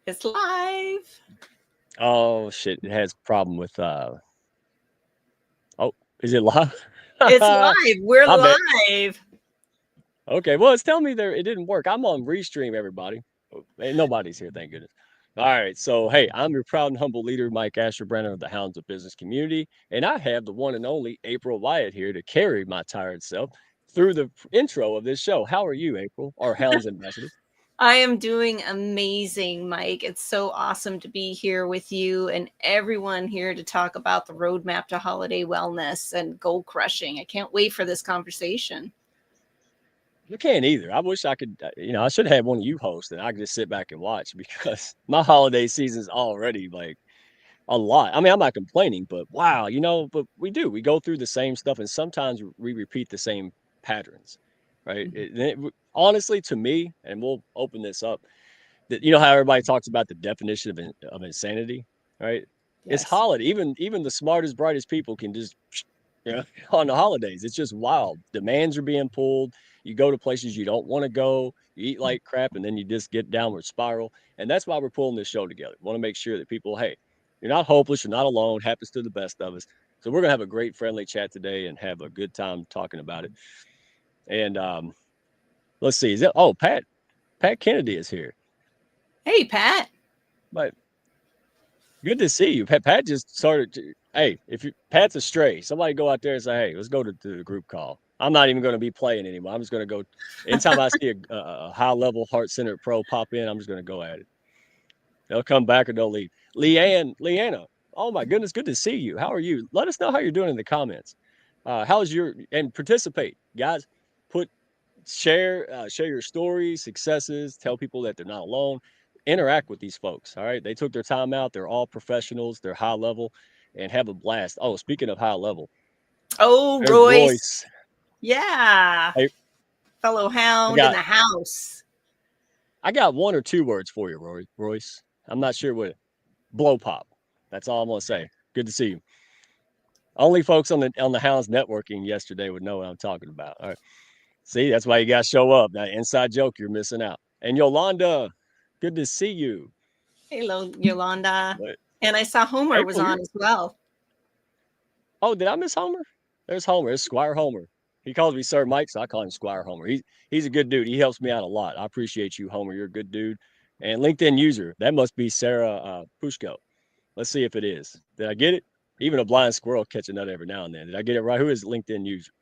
It's live. Oh shit! It has a problem with. Oh, is it live? It's live. We're I bet. live. Okay, well, it's telling me there it didn't work. I'm on Restream, everybody. Ain't nobody's here, thank goodness. All right, so hey, I'm your proud and humble leader, Mike Asherbrenner of the Hounds of Business community, and I have the one and only April Wyett here to carry my tired self through the intro of this show. How are you, April, our Hounds ambassador? I am doing amazing, Mike. It's so awesome to be here with you and everyone here to talk about the roadmap to holiday wellness and goal crushing. I can't wait for this conversation. You can't either. I wish I could, I should have had one of you host and I could just sit back and watch because my holiday season's already like a lot. I mean, I'm not complaining, but wow, but we do. We go through the same stuff and sometimes we repeat the same patterns, right? Honestly, to me, and we'll open this up, that how everybody talks about the definition of insanity, right? It's Yes. holiday. Even the smartest, brightest people can just on the holidays. It's just wild. Demands are being pulled. You go to places you don't want to go. You eat like crap, and then you just get downward spiral. And that's why we're pulling this show together. We want to make sure that people, hey, you're not hopeless. You're not alone. Happens to the best of us. So we're gonna have a great, friendly chat today and have a good time talking about it. And let's see. Pat Kennedy is here. Hey, Pat. But good to see you. Pat just started. Hey, Pat's a stray, somebody go out there and say, hey, let's go to the group call. I'm not even going to be playing anymore. I'm just going to go. Anytime I see a high level, heart centered pro pop in, I'm just going to go at it. They'll come back or they'll leave. Leanna. Oh my goodness, good to see you. How are you? Let us know how you're doing in the comments. And participate, guys. Share your stories, successes. Tell people that they're not alone. Interact with these folks. All right, they took their time out. They're all professionals. They're high level, and have a blast. Oh, speaking of high level, Royce. Yeah, hey, fellow hound in the house. I got one or two words for you, Royce. I'm not sure what. Blow pop. That's all I'm gonna say. Good to see you. Only folks on the Hounds networking yesterday would know what I'm talking about. All right. See, that's why you got to show up. That inside joke you're missing out. And Yolanda, good to see you. Hello, Yolanda. And I saw Homer was on as well. Oh, did I miss Homer? There's Homer. It's Squire Homer. He calls me Sir Mike, so I call him Squire Homer. He's a good dude. He helps me out a lot. I appreciate you, Homer. You're a good dude. And LinkedIn user, that must be Sarah Pushko. Let's see if it is. Did I get it? Even a blind squirrel catch a nut every now and then. Did I get it right? Who is LinkedIn user?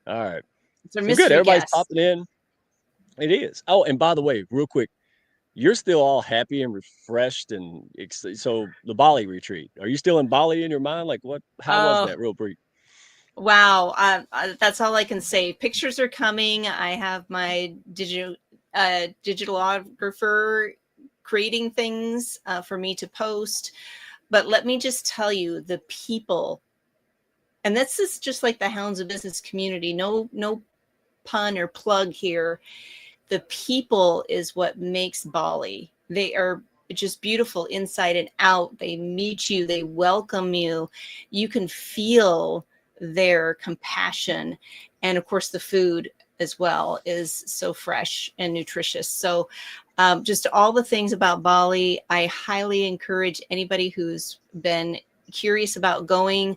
All right. It's a mystery good. Everybody's guest. popping in. It is. Oh, and by the way, real quick, you're still all happy and refreshed, and so the Bali retreat. Are you still in Bali in your mind? Like what? How was that? Real brief. Wow, that's all I can say. Pictures are coming. I have my digitalographer creating things for me to post. But let me just tell you, the people, and this is just like the Hounds of Business community. No pun or plug here. The people is what makes Bali. They are just beautiful inside and out. They meet you. They welcome you. You can feel their compassion. And of course, the food as well is so fresh and nutritious. So just all the things about Bali, I highly encourage anybody who's been curious about going,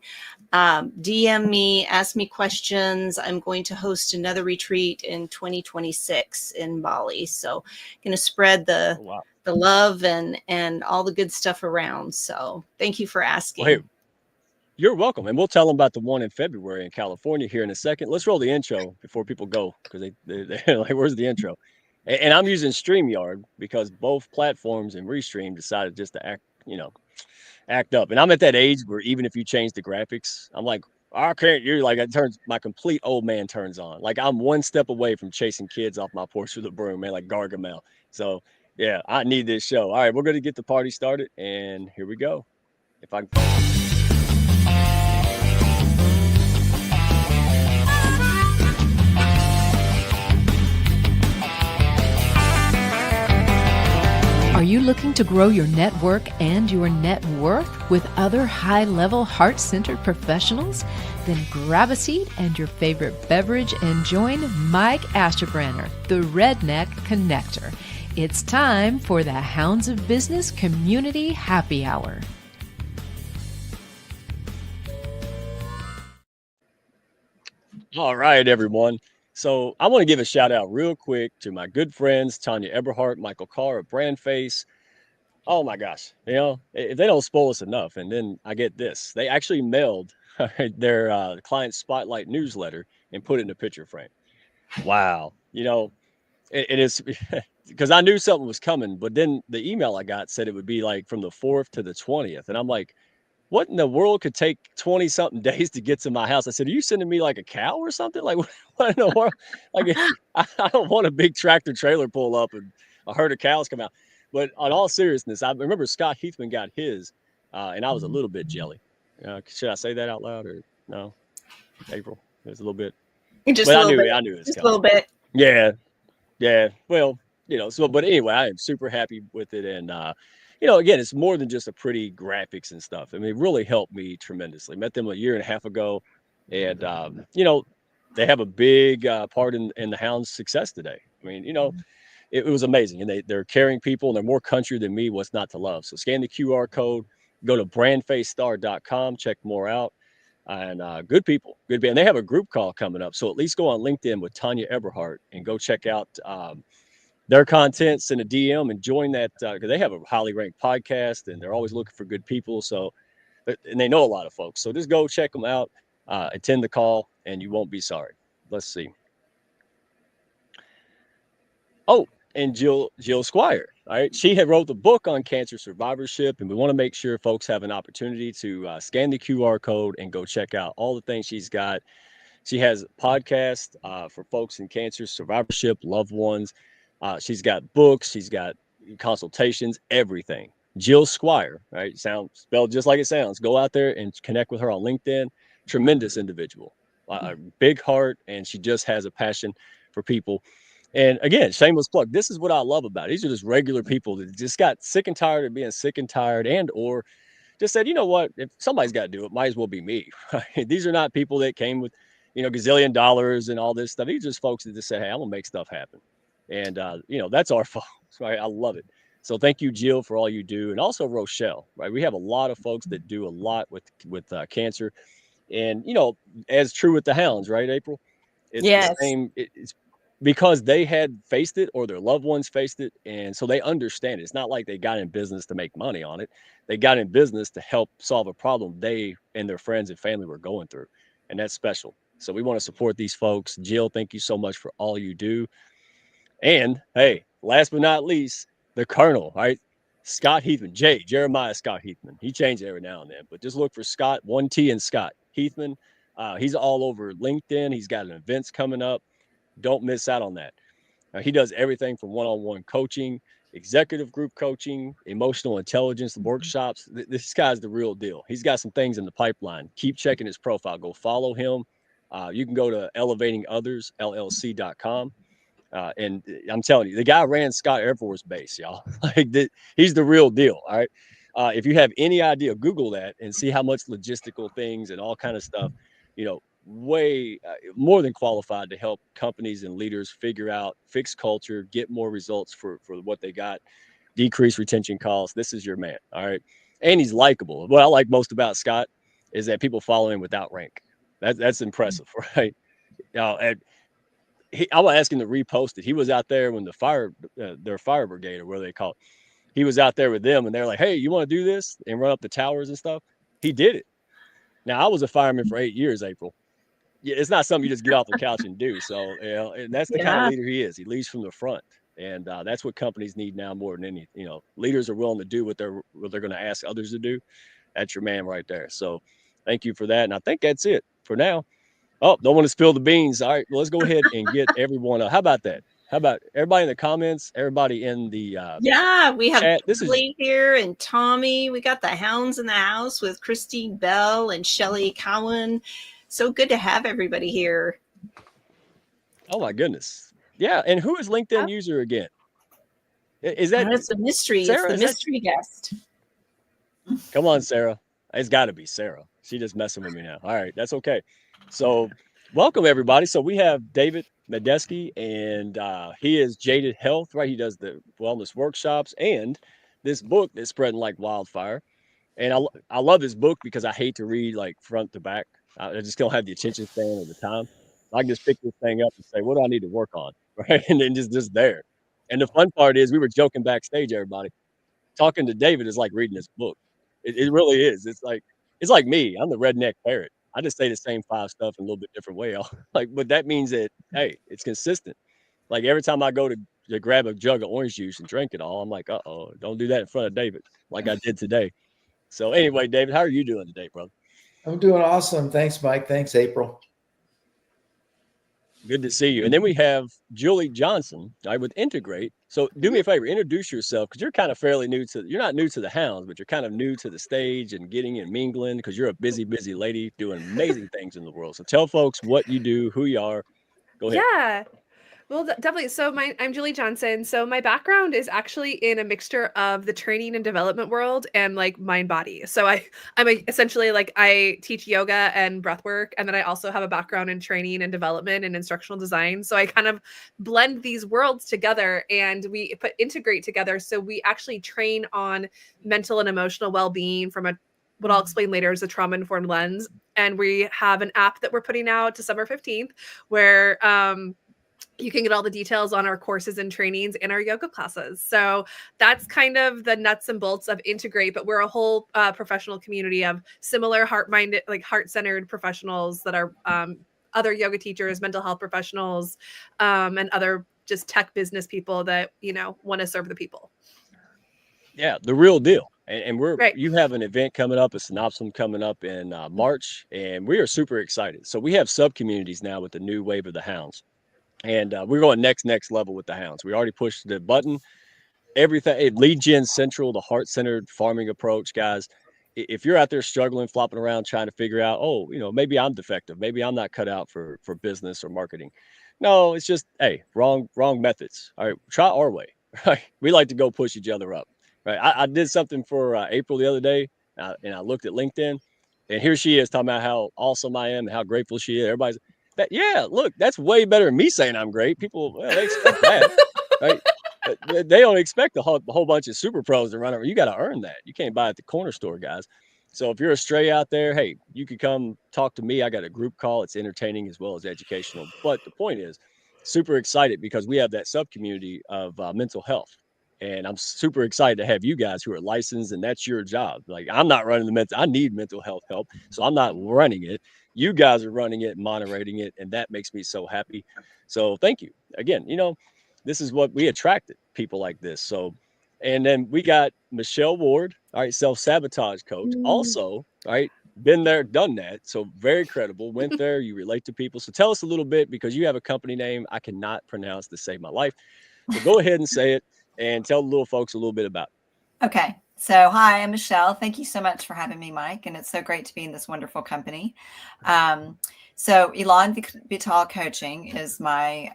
DM me, ask me questions. I'm going to host another retreat in 2026 in Bali. So going to spread the love and all the good stuff around. So thank you for asking. Well, hey, you're welcome. And we'll tell them about the one in February in California here in a second. Let's roll the intro before people go, because they're like, where's the intro? And I'm using StreamYard because both platforms and Restream decided just to act up. And I'm at that age where even if you change the graphics, I'm like, I can't. You're like, it turns, my complete old man turns on. Like I'm one step away from chasing kids off my porch with a broom, man, like Gargamel. So yeah, I need this show. All right, we're going to get the party started, and here we go. If I Are you looking to grow your network and your net worth with other high-level, heart-centered professionals? Then grab a seat and your favorite beverage and join Mike Asherbrenner, the Redneck Connector. It's time for the Hounds of Business Community Happy Hour. All right, everyone. So I want to give a shout out real quick to my good friends, Tanya Eberhardt, Michael Carr of Brandface. Oh my gosh. If they don't spoil us enough, and then I get this, they actually mailed their client spotlight newsletter and put it in a picture frame. Wow. It is because I knew something was coming, but then the email I got said it would be like from the 4th to the 20th. And I'm like, what in the world could take 20 something days to get to my house? I said, are you sending me like a cow or something? Like, what in the world? Like, I don't want a big tractor trailer pull up and a herd of cows come out. But on all seriousness, I remember Scott Heathman got his, and I was a little bit jelly. Should I say that out loud or no? April, it was a little bit. Just a little bit. I knew it was just coming. A little bit. Yeah. Well, but anyway, I am super happy with it. And, again, it's more than just a pretty graphics and stuff. I mean, it really helped me tremendously. Met them a year and a half ago. And, they have a big part in the Hounds' success today. I mean, it was amazing. And they're caring people, and they're more country than me. What's not to love? So scan the QR code, go to brandfacestar.com, check more out. And good people. And they have a group call coming up. So at least go on LinkedIn with Tanya Eberhardt and go check out their content, send a DM and join that because they have a highly ranked podcast and they're always looking for good people. So, and they know a lot of folks. So just go check them out, attend the call, and you won't be sorry. Let's see. Oh, and Jill Squire. All right. She had wrote the book on cancer survivorship, and we want to make sure folks have an opportunity to scan the QR code and go check out all the things she's got. She has a podcast for folks in cancer survivorship, loved ones. She's got books. She's got consultations, everything. Jill Squire, right? Sounds spelled just like it sounds. Go out there and connect with her on LinkedIn. Tremendous individual, a big heart, and she just has a passion for people. And again, shameless plug. This is what I love about it. These are just regular people that just got sick and tired of being sick and tired, and or just said, you know what, if somebody's got to do it, might as well be me. These are not people that came with, gazillion dollars and all this stuff. These are just folks that just say, hey, I'm gonna make stuff happen. And that's our fault. Right? I love it. So thank you, Jill, for all you do, and also Rochelle. Right? We have a lot of folks that do a lot with cancer, and as true with the Hounds, right, April? It's the same. It's because they had faced it or their loved ones faced it. And so they understand it. It's not like they got in business to make money on it. They got in business to help solve a problem they and their friends and family were going through. And that's special. So we want to support these folks. Jill, thank you so much for all you do. And hey, last but not least, the Colonel, right? Scott Heathman, Jeremiah Scott Heathman. He changed it every now and then, but just look for Scott, 1T and Scott Heathman. He's all over LinkedIn. He's got events coming up. Don't miss out on that. He does everything from one-on-one coaching, executive group coaching, emotional intelligence workshops. This guy's the real deal. He's got some things in the pipeline. Keep checking his profile. Go follow him. You can go to elevatingothersllc.com. And I'm telling you, the guy ran Scott Air Force Base, y'all. He's the real deal. All right. If you have any idea, Google that and see how much logistical things and all kind of stuff, way more than qualified to help companies and leaders figure out, fix culture, get more results for what they got, decrease retention costs. This is your man. All right. And he's likable. What I like most about Scott is that people follow him without rank. That's impressive, right? And I was asking to repost it. He was out there when their fire brigade, or what they call it. He was out there with them, and they're like, "Hey, you want to do this and run up the towers and stuff?" He did it. Now, I was a fireman for 8 years, April. Yeah, it's not something you just get off the couch and do. So, and that's the kind of leader he is. He leads from the front, and that's what companies need now more than any. Leaders are willing to do what they're going to ask others to do. That's your man right there. So, thank you for that. And I think that's it for now. Oh, don't want to spill the beans. All right, well, let's go ahead and get everyone. How about that? How about everybody in the comments? Everybody in the we have chat. Julie here and Tommy. We got the Hounds in the house with Christine Bell and Shelly Cowan. So good to have everybody here. Oh my goodness. Yeah. And who is LinkedIn user again? Is that it's a mystery? Sarah, it's the mystery guest. Come on, Sarah. It's got to be Sarah. She just messing with me now. All right. That's okay. So Welcome, everybody. So we have David Medansky, and he is Jaded Health, right? He does the wellness workshops and this book that's spreading like wildfire. And I love this book because I hate to read like front to back. I just don't have the attention span or the time. I can just pick this thing up and say, what do I need to work on? Right. And then just there. And the fun part is we were joking backstage, everybody. Talking to David is like reading this book. It really is. It's like me. I'm the redneck parrot. I just say the same 5 stuff in a little bit different way. Like, but that means that hey, it's consistent. Like every time I go to grab a jug of orange juice and drink it all, I'm like, don't do that in front of David, like I did today. So anyway, David, how are you doing today, brother? I'm doing awesome. Thanks, Mike. Thanks, April. Good to see you. And then we have Julie Johnson, right, with Integrate. So do me a favor, introduce yourself, because you're kind of fairly new to, you're not new to the Hounds, but you're kind of new to the stage and getting and mingling, because you're a busy lady doing amazing things in the world. So tell folks what you do, who you are. Go ahead. Yeah. Well, definitely. So I'm Julie Johnson. So my background is actually in a mixture of the training and development world and like mind body. So essentially like I teach yoga and breath work. And then I also have a background in training and development and instructional design. So I kind of blend these worlds together and we integrate together. So we actually train on mental and emotional well-being from what I'll explain later is a trauma-informed lens. And we have an app that we're putting out December 15th where, you can get all the details on our courses and trainings and our yoga classes. So that's kind of the nuts and bolts of Integrate, but we're a whole professional community of similar heart-minded, like heart-centered professionals that are other yoga teachers, mental health professionals, and other just tech business people that, want to serve the people. Yeah, the real deal. And we're Right. You have an event coming up, a synopsis coming up in March, and we are super excited. So we have sub-communities now with the new wave of the Hounds. And we're going next level with the Hounds. We already pushed the button. Everything, lead gen central, the heart-centered farming approach, guys. If you're out there struggling, flopping around, trying to figure out, maybe I'm defective, maybe I'm not cut out for business or marketing. No, it's just, hey, wrong methods. All right, try our way. Right, we like to go push each other up. Right, I did something for April the other day, and I looked at LinkedIn, and here she is talking about how awesome I am and how grateful she is. Everybody's look, that's way better than me saying I'm great. People, they expect that, right? They don't expect a whole bunch of super pros to run over. You got to earn that. You can't buy it at the corner store, guys. So if you're a stray out there, hey, you could come talk to me. I got a group call. It's entertaining as well as educational. But the point is, super excited because we have that sub community of mental health. And I'm super excited to have you guys who are licensed, and that's your job. Like, I'm not running I need mental health help, so I'm not running it. You guys are running it, moderating it, and that makes me so happy. So thank you again. This is what we attracted, people like this. So, and then we got Michelle Ward, all right, self-sabotage coach, also, all right, been there, done that. So very credible, went there, you relate to people. So tell us a little bit, because you have a company name I cannot pronounce to save my life. So go ahead and say it and tell the little folks a little bit about it. Okay. So, hi, I'm Michelle. Thank you so much for having me, Mike. And it's so great to be in this wonderful company. So 𝐻𝐿 Coaching is my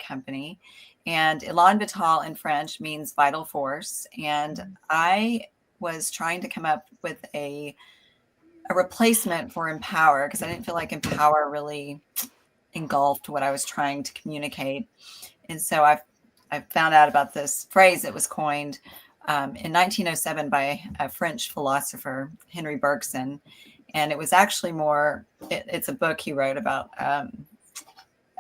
company, and 𝐻𝐿 Vital in French means vital force. And I was trying to come up with a replacement for empower, because I didn't feel like empower really engulfed what I was trying to communicate. And so I found out about this phrase that was coined in 1907 by a French philosopher, Henry Bergson. And it was actually it's a book he wrote about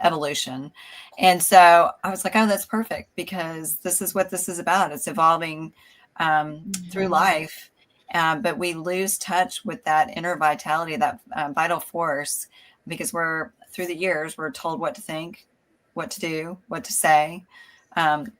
evolution. And so I was like, oh, that's perfect, because this is what this is about. It's evolving through life. But we lose touch with that inner vitality, that vital force, because through the years, we're told what to think, what to do, what to say,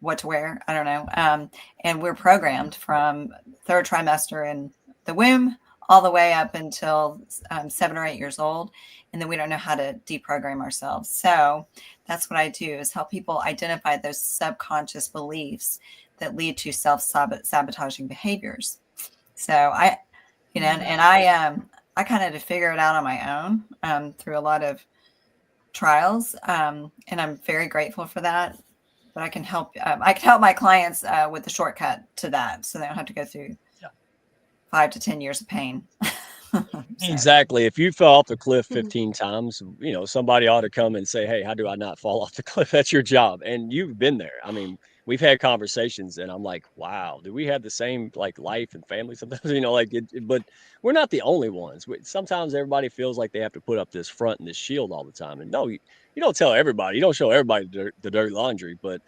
what to wear. I don't know. And we're programmed from third trimester in the womb all the way up until 7 or 8 years old. And then we don't know how to deprogram ourselves. So that's what I do, is help people identify those subconscious beliefs that lead to self-sabotaging behaviors. So I kind of had to figure it out on my own through a lot of trials. And I'm very grateful for that. But I can help my clients with the shortcut to that, so they don't have to go through 5 to 10 years of pain. Exactly. If you fell off the cliff 15 times, somebody ought to come and say, hey, how do I not fall off the cliff? That's your job. And you've been there. I mean, we've had conversations and I'm like, wow, do we have the same like life and family sometimes, but we're not the only ones. Sometimes everybody feels like they have to put up this front and this shield all the time. And no, you don't tell everybody, you don't show everybody the dirty laundry, but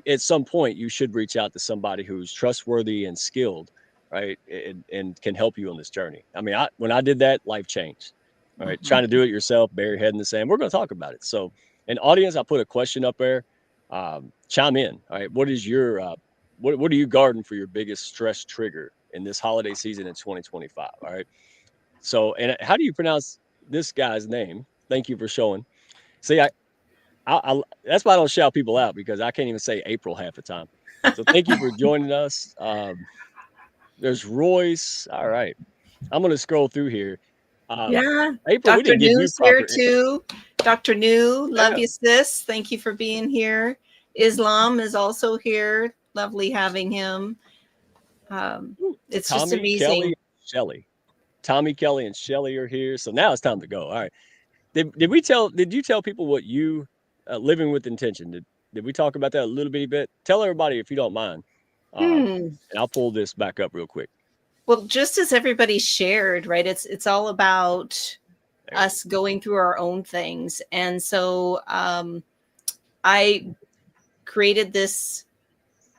at some point you should reach out to somebody who's trustworthy and skilled, right, and can help you on this journey. I mean, when I did that, life changed. All right, trying to do it yourself, bury your head in the sand. We're going to talk about it. So, an audience, I put a question up there. Chime in. All right, what is your what are you guarding for your biggest stress trigger in this holiday season in 2025? All right. So, and how do you pronounce this guy's name? Thank you for showing. See, I that's why I don't shout people out, because I can't even say April half the time. So thank you for joining us. There's Royce. All right. I'm going to scroll through here. Yeah. April, we Dr. didn't give you New's proper here too. Dr. New, love Yeah. you, sis. Thank you for being here. Islam is also here. Lovely having him. It's just Tommy, amazing. Kelly, Shelly. Tommy, Kelly, and Shelly are here. So now it's time to go. All right. Did you tell people what you living with intention? Did we talk about that a little bitty bit? Tell everybody if you don't mind. And I'll pull this back up real quick. Well, just as everybody shared, right? It's all about us going through our own things. And so I created this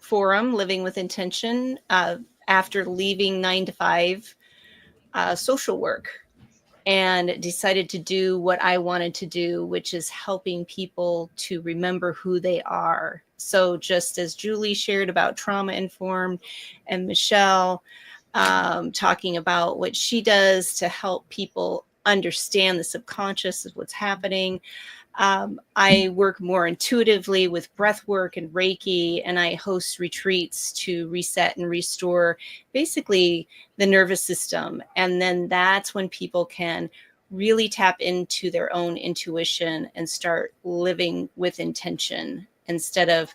forum, Living with Intention, after leaving 9 to 5 social work, and decided to do what I wanted to do, which is helping people to remember who they are. So just as Julie shared about trauma informed, and Michelle talking about what she does to help people understand the subconscious of what's happening. I work more intuitively with breath work and Reiki, and I host retreats to reset and restore basically the nervous system. And then that's when people can really tap into their own intuition and start living with intention instead of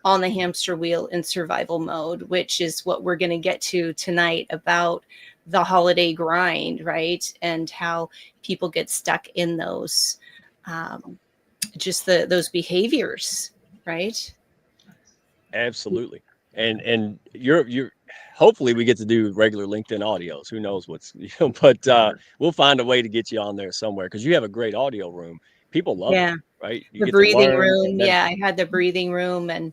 on the hamster wheel in survival mode, which is what we're going to get to tonight about the holiday grind, right? And how people get stuck in those those behaviors, right? Absolutely. And you're hopefully we get to do regular LinkedIn audios. Who knows but we'll find a way to get you on there somewhere, because you have a great audio room. People love it, right? You The breathing room. Yeah, I had the breathing room, and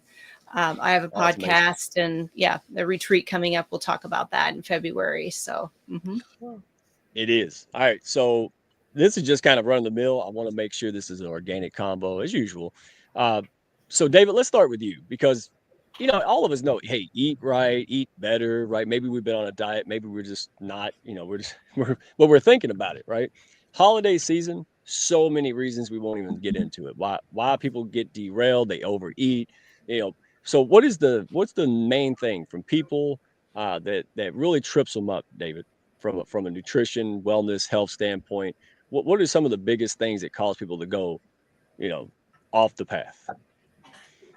I have a podcast, and the retreat coming up. We'll talk about that in February. So It is. All right. So this is just kind of run of the mill. I want to make sure this is an organic combo as usual. So David, let's start with you, because all of us know, hey, eat right, eat better, right? Maybe we've been on a diet, maybe we're just not, we're thinking about it, right? Holiday season, so many reasons, we won't even get into it. Why people get derailed, they overeat, So what's the main thing from people that really trips them up, David, from a nutrition, wellness, health standpoint? What are some of the biggest things that cause people to go, off the path?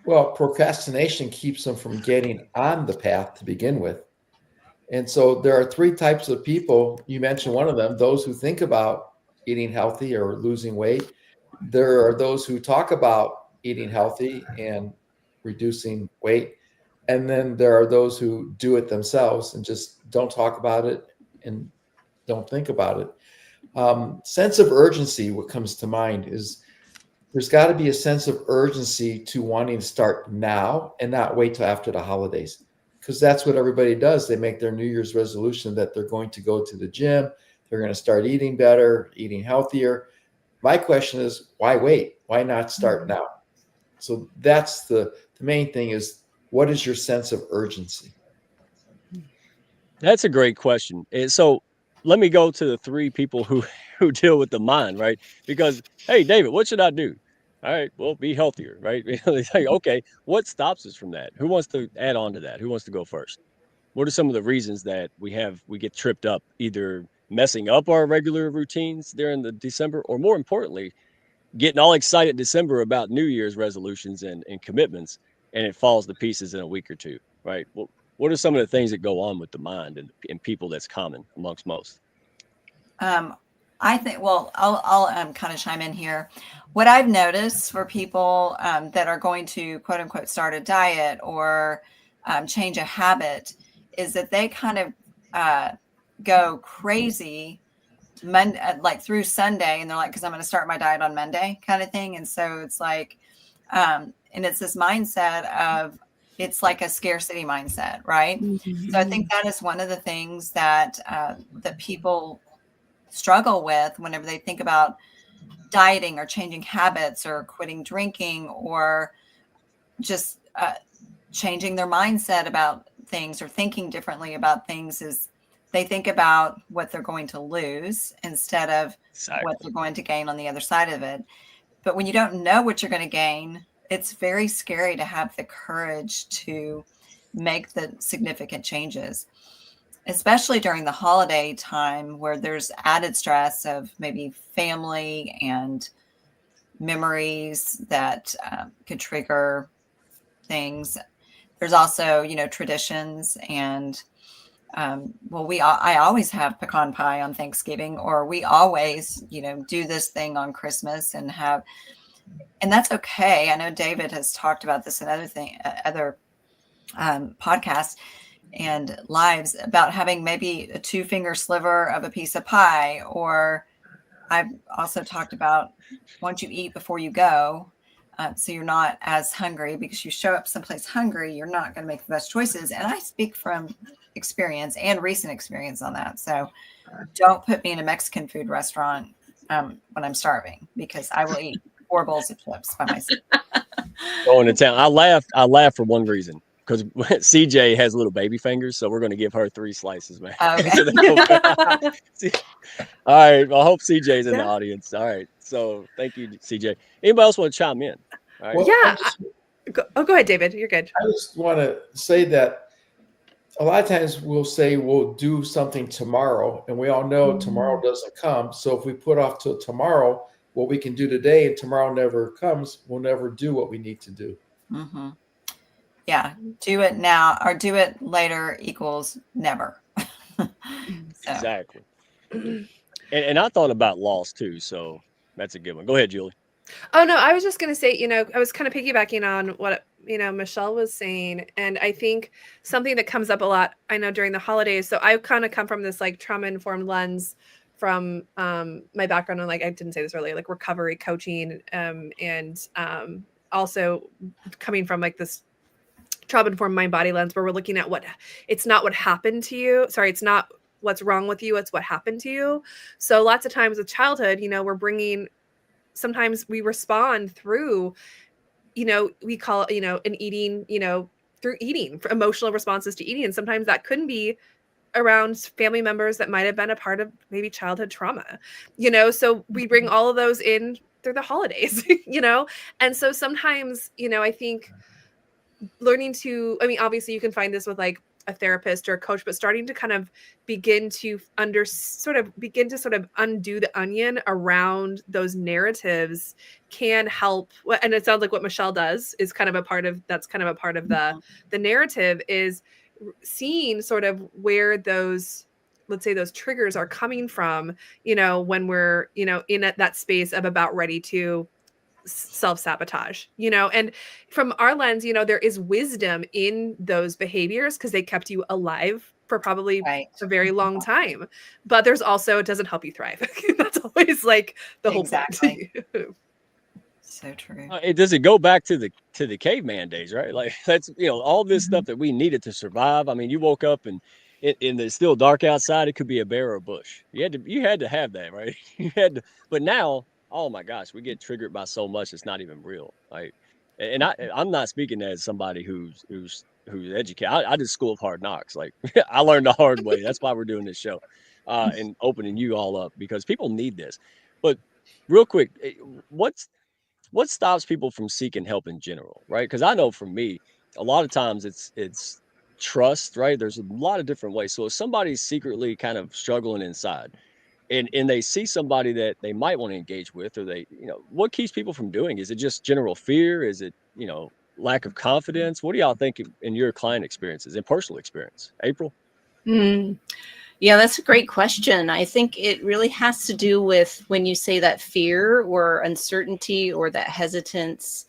Well, procrastination keeps them from getting on the path to begin with. And so there are 3 types of people. You mentioned one of them, those who think about eating healthy or losing weight. There are those who talk about eating healthy and reducing weight. And then there are those who do it themselves and just don't talk about it and don't think about it. Sense of urgency, what comes to mind is there's got to be a sense of urgency to wanting to start now and not wait till after the holidays, because that's what everybody does. They make their New Year's resolution that they're going to go to the gym. They're going to start eating better, eating healthier. My question is, why wait? Why not start now? So that's the main thing, is what is your sense of urgency? That's a great question. And so let me go to the 3 people who deal with the mind, right? Because, hey, David, what should I do? All right, well, be healthier, right? It's like, okay, what stops us from that? Who wants to add on to that? Who wants to go first? What are some of the reasons that we get tripped up, either messing up our regular routines during the December, or more importantly, getting all excited December about New Year's resolutions and commitments, and it falls to pieces in a week or two, right? Well, what are some of the things that go on with the mind and people that's common amongst most? I think, well, I'll kind of chime in here. What I've noticed for people that are going to quote unquote start a diet or change a habit is that they kind of go crazy Monday, like through Sunday, and they're like, because I'm going to start my diet on Monday kind of thing. And so it's like, and it's this mindset of, it's like a scarcity mindset, right? Mm-hmm. So I think that is one of the things that that people struggle with whenever they think about dieting or changing habits or quitting drinking or just changing their mindset about things or thinking differently about things, is they think about what they're going to lose instead of what they're going to gain on the other side of it. But when you don't know what you're going to gain, it's very scary to have the courage to make the significant changes, especially during the holiday time where there's added stress of maybe family and memories that could trigger things. There's also, you know, traditions and I always have pecan pie on Thanksgiving, or we always, you know, do this thing on Christmas and that's okay. I know David has talked about this in other podcasts and lives about having maybe a 2-finger sliver of a piece of pie, or I've also talked about once you eat before you go, so you're not as hungry, because you show up someplace hungry, you're not going to make the best choices. And I speak from experience and recent experience on that. So don't put me in a Mexican food restaurant when I'm starving, because I will eat 4 bowls of chips by myself. Going to town. I laughed for one reason, because CJ has little baby fingers, so we're going to give her 3 slices, man. Okay. All right. Well, I hope CJ's in the audience. All right. So thank you, CJ. Anybody else want to chime in? All right. Well, go ahead, David. You're good. I just want to say that a lot of times we'll say we'll do something tomorrow, and we all know tomorrow doesn't come. So if we put off till tomorrow what we can do today, and tomorrow never comes, we'll never do what we need to do. Mm-hmm. Yeah, do it now or do it later equals never. Exactly. And I thought about loss too, so that's a good one. Go ahead, Julie. Oh no, I was just gonna say, you know, I was kind of piggybacking on what, you know, Michelle was saying, and I think something that comes up a lot, I know, during the holidays. So I kind of come from this like trauma-informed lens from my background on, like, I didn't say this earlier, like recovery coaching, and also coming from like this trauma-informed mind-body lens, where we're looking at it's not what happened to you. Sorry, it's not what's wrong with you, it's what happened to you. So lots of times with childhood, you know, sometimes we respond through, you know, we call it, you know, an eating, you know, through eating, for emotional responses to eating. And sometimes that couldn't be around family members that might have been a part of maybe childhood trauma, you know, so we bring all of those in through the holidays, you know? And so sometimes, you know, I think learning to, I mean, obviously you can find this with like a therapist or a coach, but starting to kind of begin to undo the onion around those narratives can help. And it sounds like what Michelle does is kind of a part of the narrative, is seeing sort of where those, let's say, those triggers are coming from, you know, when we're, you know, in that space of about ready to self-sabotage, you know. And from our lens, you know, there is wisdom in those behaviors because they kept you alive for probably a very long time. But there's also, it doesn't help you thrive. That's always like the whole point. So true. Does it go back to the caveman days, right? Like, that's, you know, all this stuff that we needed to survive. I mean, you woke up and it's still dark outside. It could be a bear or a bush. You had to have that, right? You had to. But now, oh my gosh, we get triggered by so much it's not even real. Like, and I'm not speaking as somebody who's educated. I did School of Hard Knocks. Like, I learned the hard way. That's why we're doing this show, and opening you all up, because people need this. But real quick, what stops people from seeking help in general, right? Because I know for me, a lot of times it's trust, right? There's a lot of different ways. So if somebody's secretly kind of struggling inside, and they see somebody that they might want to engage with, or they, you know, what keeps people from doing? Is it just general fear? Is it, you know, lack of confidence? What do y'all think in your client experiences and personal experience? April? Mm. Yeah, that's a great question. I think it really has to do with when you say that fear or uncertainty or that hesitance,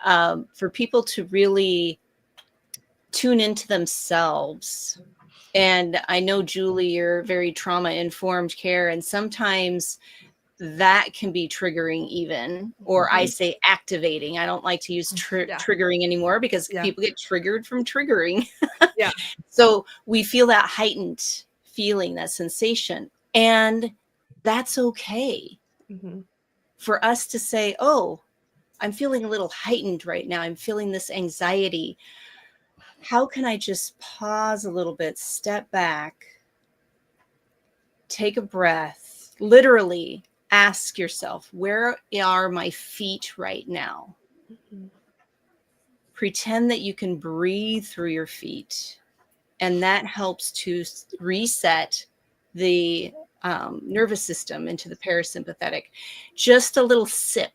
for people to really tune into themselves. And I know, Julie, you're very trauma-informed care, and sometimes that can be triggering even, or I say activating. I don't like to use triggering anymore because people get triggered from triggering. Yeah. So we feel that heightened feeling, that sensation, and that's okay. For us to say, oh, I'm feeling a little heightened right now. I'm feeling this anxiety. How can I just pause a little bit, step back, take a breath, literally ask yourself, where are my feet right now? Pretend that you can breathe through your feet. And that helps to reset the nervous system into the parasympathetic. Just a little sip.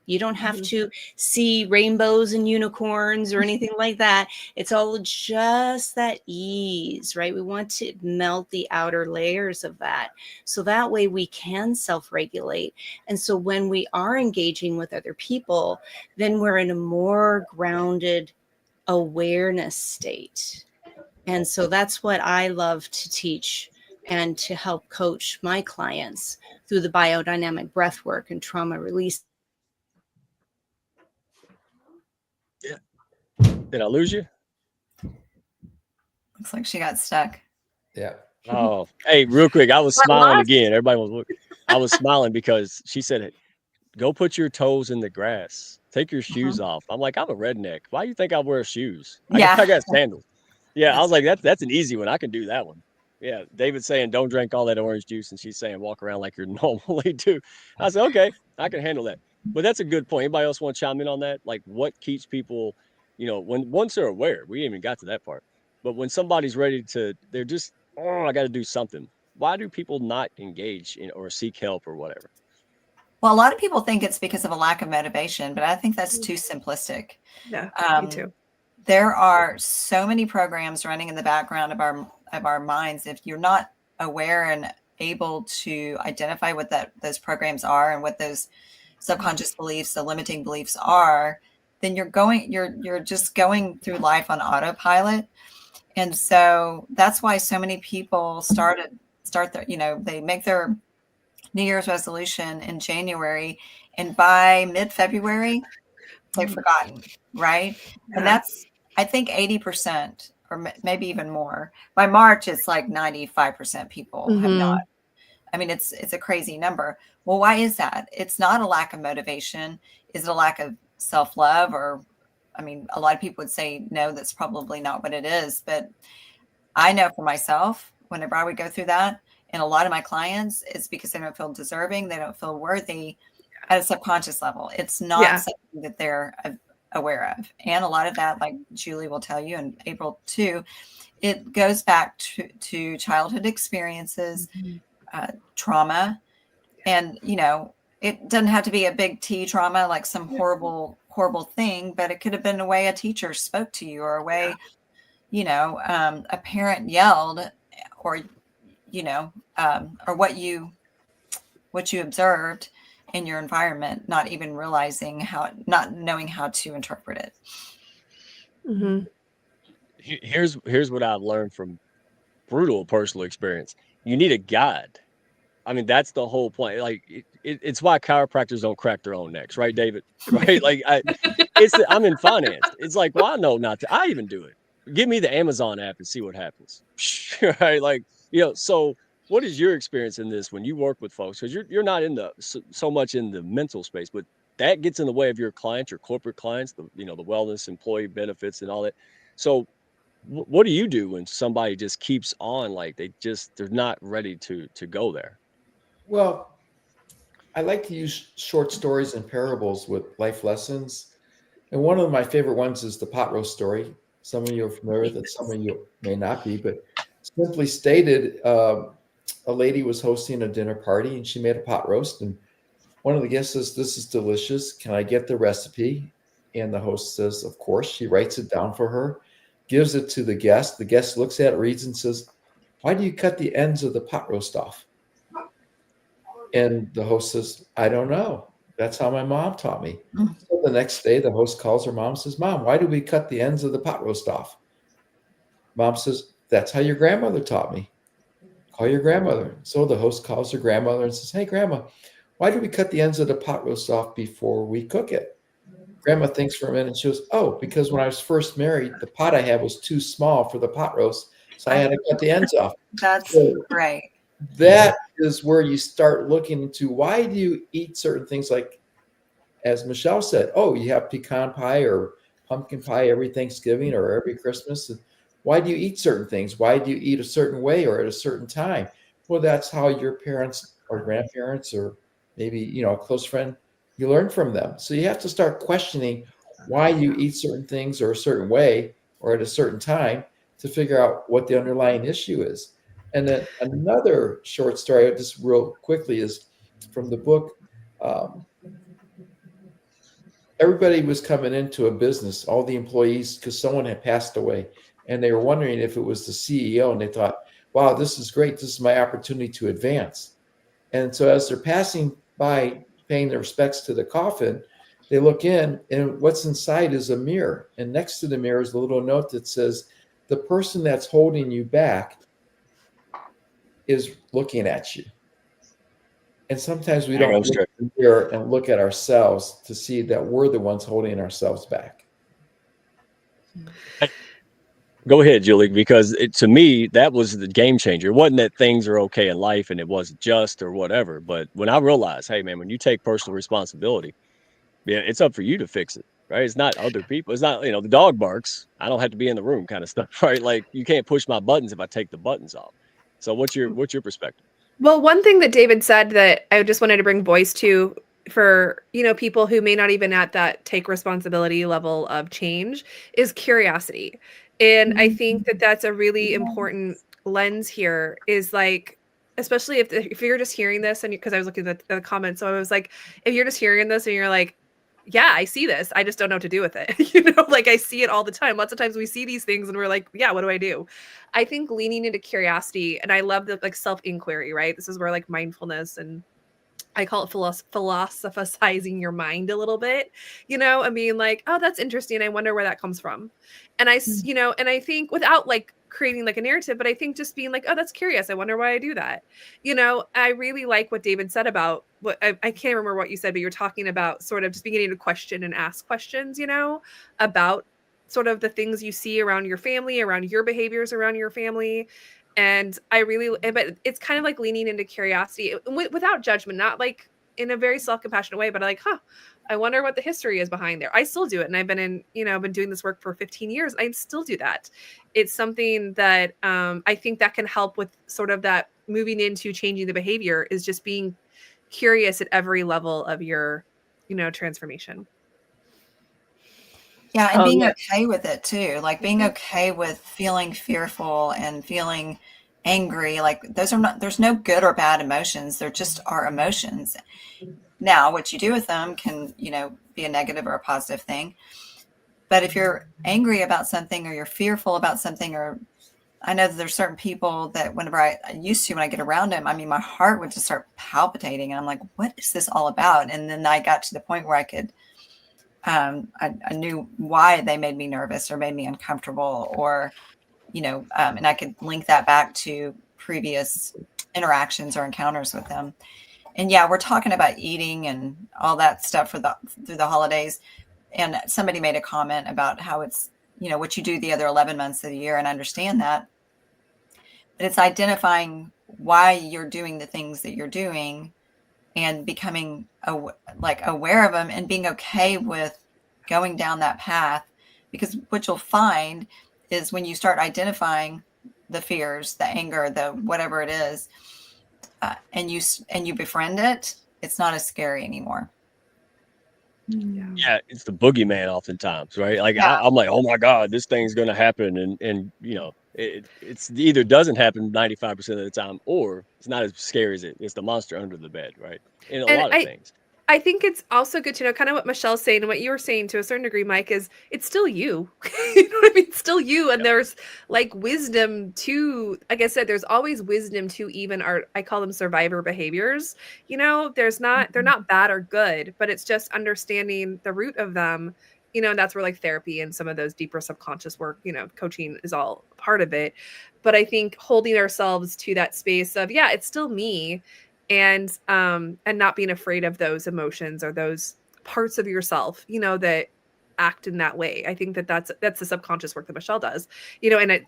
You don't have to see rainbows and unicorns or anything like that. It's all just that ease, right? We want to melt the outer layers of that. So that way we can self-regulate. And so when we are engaging with other people, then we're in a more grounded awareness state. And so that's what I love to teach and to help coach my clients through the biodynamic breath work and trauma release. Yeah. Did I lose you? Looks like she got stuck. Yeah. Oh, hey, real quick. I was smiling again. Everybody was looking. I was smiling because she said, go put your toes in the grass. Take your shoes off. I'm like, I'm a redneck. Why do you think I wear shoes? I got sandals. Yeah, I was like, that's an easy one. I can do that one. Yeah, David's saying don't drink all that orange juice, and she's saying walk around like you're normally do. I said, okay, I can handle that. But that's a good point. Anybody else want to chime in on that? Like, what keeps people, once they're aware, we ain't even got to that part. But when somebody's ready to, they're just, I got to do something. Why do people not engage in or seek help or whatever? Well, a lot of people think it's because of a lack of motivation, but I think that's too simplistic. Yeah, me too. There are so many programs running in the background of our minds. If you're not aware and able to identify what those programs are and what those subconscious beliefs, the limiting beliefs are, then you're just going through life on autopilot. And so that's why so many people start their, they make their New Year's resolution in January, and by mid-February, they've forgotten, right? Yeah. And that's, I think, 80% or maybe even more. By March, it's like 95% people have not. I mean, it's a crazy number. Well, why is that? It's not a lack of motivation. Is it a lack of self-love? Or, I mean, a lot of people would say, no, that's probably not what it is. But I know for myself, whenever I would go through that, and a lot of my clients, it's because they don't feel deserving. They don't feel worthy at a subconscious level. It's not something that they're aware of. And a lot of that, like Julie will tell you, and April too, it goes back to childhood experiences, trauma. And, it doesn't have to be a big T trauma, like some horrible thing, but it could have been a way a teacher spoke to you, or a way, a parent yelled, or or what you observed in your environment, not even realizing not knowing how to interpret it. Here's what I've learned from brutal personal experience. You need a guide. I mean, that's the whole point. Like, it's why chiropractors don't crack their own necks, right, David? Right? Like, I'm in finance. It's like, well, I know not to. I even do it. Give me the Amazon app and see what happens. Right? Like, so what is your experience in this when you work with folks? Because you're not in so much in the mental space, but that gets in the way of your clients, your corporate clients, the wellness, employee benefits, and all that. So what do you do when somebody just keeps on, like they're not ready to go there? Well, I like to use short stories and parables with life lessons. And one of my favorite ones is the pot roast story. Some of you are familiar with it, some of you may not be, but simply stated, a lady was hosting a dinner party and she made a pot roast. And one of the guests says, "This is delicious. Can I get the recipe?" And the host says, "Of course." She writes it down for her, gives it to the guest. The guest looks at it, reads, and says, why do you cut the ends of the pot roast off? And the host says, I don't know. That's how my mom taught me. So the next day, the host calls her mom and says, Mom, why do we cut the ends of the pot roast off? Mom says, that's how your grandmother taught me. Call your grandmother. So the host calls her grandmother and says, hey, Grandma, why do we cut the ends of the pot roast off before we cook it? Grandma thinks for a minute and she goes, oh, because when I was first married, the pot I had was too small for the pot roast. So I had to cut the ends off. That's great. That is where you start looking into why do you eat certain things, like, as Michelle said, oh, you have pecan pie or pumpkin pie every Thanksgiving or every Christmas. And why do you eat certain things? Why do you eat a certain way or at a certain time? Well, that's how your parents or grandparents or maybe, you know, a close friend, you learn from them. So you have to start questioning why you eat certain things or a certain way or at a certain time to figure out what the underlying issue is. And then another short story, just real quickly, is from the book. Everybody was coming into a business, all the employees, because someone had passed away, and they were wondering if it was the CEO, and they thought, wow, this is great. This is my opportunity to advance. And so as they're passing by, paying their respects to the coffin, they look in, and what's inside is a mirror. And next to the mirror is a little note that says, the person that's holding you back is looking at you. And sometimes we don't look in the mirror and look at ourselves to see that we're the ones holding ourselves back. Go ahead, Julie, because to me, that was the game changer. It wasn't that things are okay in life and it wasn't just or whatever. But when I realized, hey, man, when you take personal responsibility, yeah, it's up for you to fix it, right? It's not other people. It's not, you know, the dog barks, I don't have to be in the room kind of stuff, right? Like, you can't push my buttons if I take the buttons off. So what's your perspective? Well, one thing that David said that I just wanted to bring voice to for, you know, people who may not even at that take responsibility level of change is curiosity. And I think that that's a really important lens here, is like, especially if you're just hearing this, and because I was looking at the comments, so I was like, if you're just hearing this and you're like, yeah, I see this, I just don't know what to do with it. You know, like, I see it all the time. Lots of times we see these things and we're like, yeah, what do I do? I think leaning into curiosity, and I love the like self-inquiry, right? This is where like mindfulness, and I call it philosophizing your mind a little bit, you know, and being like, oh, that's interesting. I wonder where that comes from. And you know, and I think without like creating like a narrative, but I think just being like, oh, that's curious. I wonder why I do that. You know, I really like what David said about what I can't remember what you said, but you're talking about sort of just beginning to question and ask questions, you know, about sort of the things you see around your family, around your behaviors around your family. And I really, but it's kind of like leaning into curiosity without judgment, not like in a very self-compassionate way, but like, I wonder what the history is behind there. I still do it. And I've been I've been doing this work for 15 years. I still do that. It's something that I think that can help with sort of that moving into changing the behavior, is just being curious at every level of your, you know, transformation. Yeah, and being okay with it too. Like being okay with feeling fearful and feeling angry. Like there's no good or bad emotions. They're just our emotions. Now, what you do with them can, you know, be a negative or a positive thing. But if you're angry about something, or you're fearful about something, or I know that there's certain people that whenever I used to, when I get around them, I mean, my heart would just start palpitating, and I'm like, what is this all about? And then I got to the point where I could, I knew why they made me nervous or made me uncomfortable, or, you know, and I could link that back to previous interactions or encounters with them. And yeah, we're talking about eating and all that stuff through the holidays. And somebody made a comment about how it's, you know, what you do the other 11 months of the year. And I understand that. But it's identifying why you're doing the things that you're doing and becoming aware of them and being okay with going down that path. Because what you'll find is when you start identifying the fears, the anger, the whatever it is, and you befriend it, it's not as scary anymore. Yeah, it's the boogeyman oftentimes, right? Like Yeah. I'm like, oh my God, this thing's gonna happen, and you know, it's either doesn't happen 95% of the time, or it's not as scary as it's the monster under the bed, right? In a lot of things. I think it's also good to know kind of what Michelle's saying and what you were saying to a certain degree, Mike, is it's still you. You know what I mean? It's still you. And there's like wisdom to, like I said, there's always wisdom to even I call them survivor behaviors. You know, they're not bad or good, but it's just understanding the root of them. You know, and that's where like therapy and some of those deeper subconscious work, you know, coaching is all part of it. But I think holding ourselves to that space of, yeah, it's still me. And not being afraid of those emotions or those parts of yourself, you know, that act in that way. I think that's the subconscious work that Michelle does, you know, and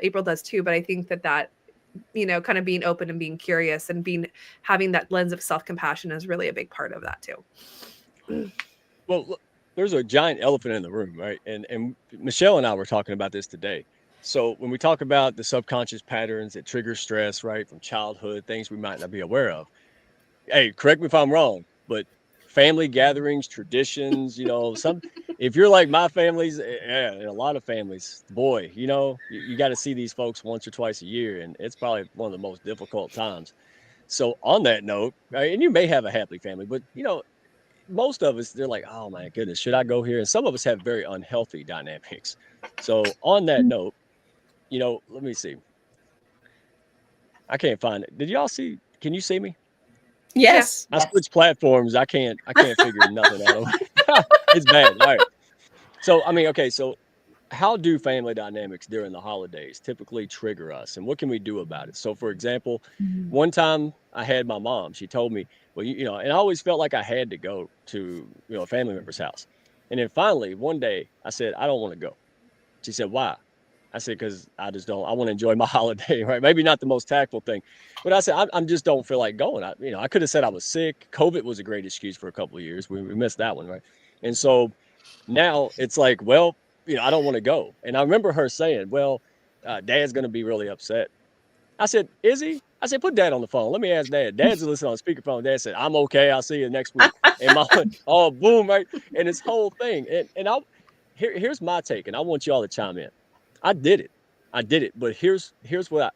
April does too. But I think that, you know, kind of being open and being curious and having that lens of self-compassion is really a big part of that too. Well, look, there's a giant elephant in the room, right? And Michelle and I were talking about this today. So when we talk about the subconscious patterns that trigger stress, right, from childhood, things we might not be aware of. Hey, correct me if I'm wrong, but family gatherings, traditions, you know, if you're like my family's, yeah, a lot of families, boy, you know, you got to see these folks once or twice a year, and it's probably one of the most difficult times. So on that note, right, and you may have a happy family, but you know, most of us, they're like, oh my goodness, should I go here? And some of us have very unhealthy dynamics. So on that note, you know, let me see. I can't find it. Did y'all see? Can you see me? Yes. I switched platforms. I can't figure nothing out. It's bad. All right. So, I mean, okay. So how do family dynamics during the holidays typically trigger us, and what can we do about it? So for example, one time I had my mom, she told me, well, you know, and I always felt like I had to go to, you know, a family member's house. And then finally one day I said, I don't want to go. She said, why? I said, because I want to enjoy my holiday, right? Maybe not the most tactful thing, but I said, I just don't feel like going. I could have said I was sick. COVID was a great excuse for a couple of years. We missed that one, right? And so now it's like, well, you know, I don't want to go. And I remember her saying, well, Dad's going to be really upset. I said, is he? I said, put Dad on the phone. Let me ask Dad. Dad's listening on speakerphone. Dad said, I'm okay. I'll see you next week. And mom, oh, boom, right? And this whole thing. And here's my take, and I want y'all to chime in. I did it. But here's what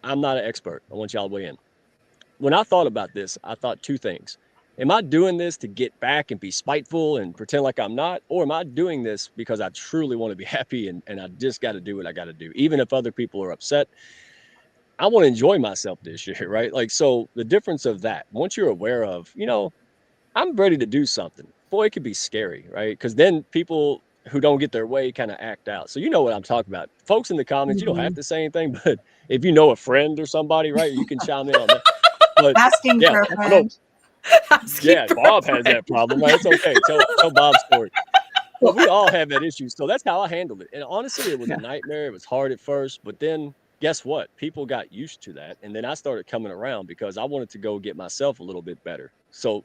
I'm not an expert. I want y'all to weigh in. When I thought about this, I thought two things. Am I doing this to get back and be spiteful and pretend like I'm not? Or am I doing this because I truly want to be happy and I just got to do what I got to do? Even if other people are upset, I want to enjoy myself this year, right? Like, so the difference of that, once you're aware of, you know, I'm ready to do something. Boy, it could be scary, right? Because then people who don't get their way kind of act out. So you know what I'm talking about. Folks in the comments, you don't have to say anything, but if you know a friend or somebody, right, you can chime in on that. But Asking for a friend. Yeah, Bob has that problem, right? It's okay. Tell Bob's story. But we all have that issue. So that's how I handled it. And honestly, it was a nightmare. It was hard at first, but then guess what? People got used to that. And then I started coming around because I wanted to go get myself a little bit better. So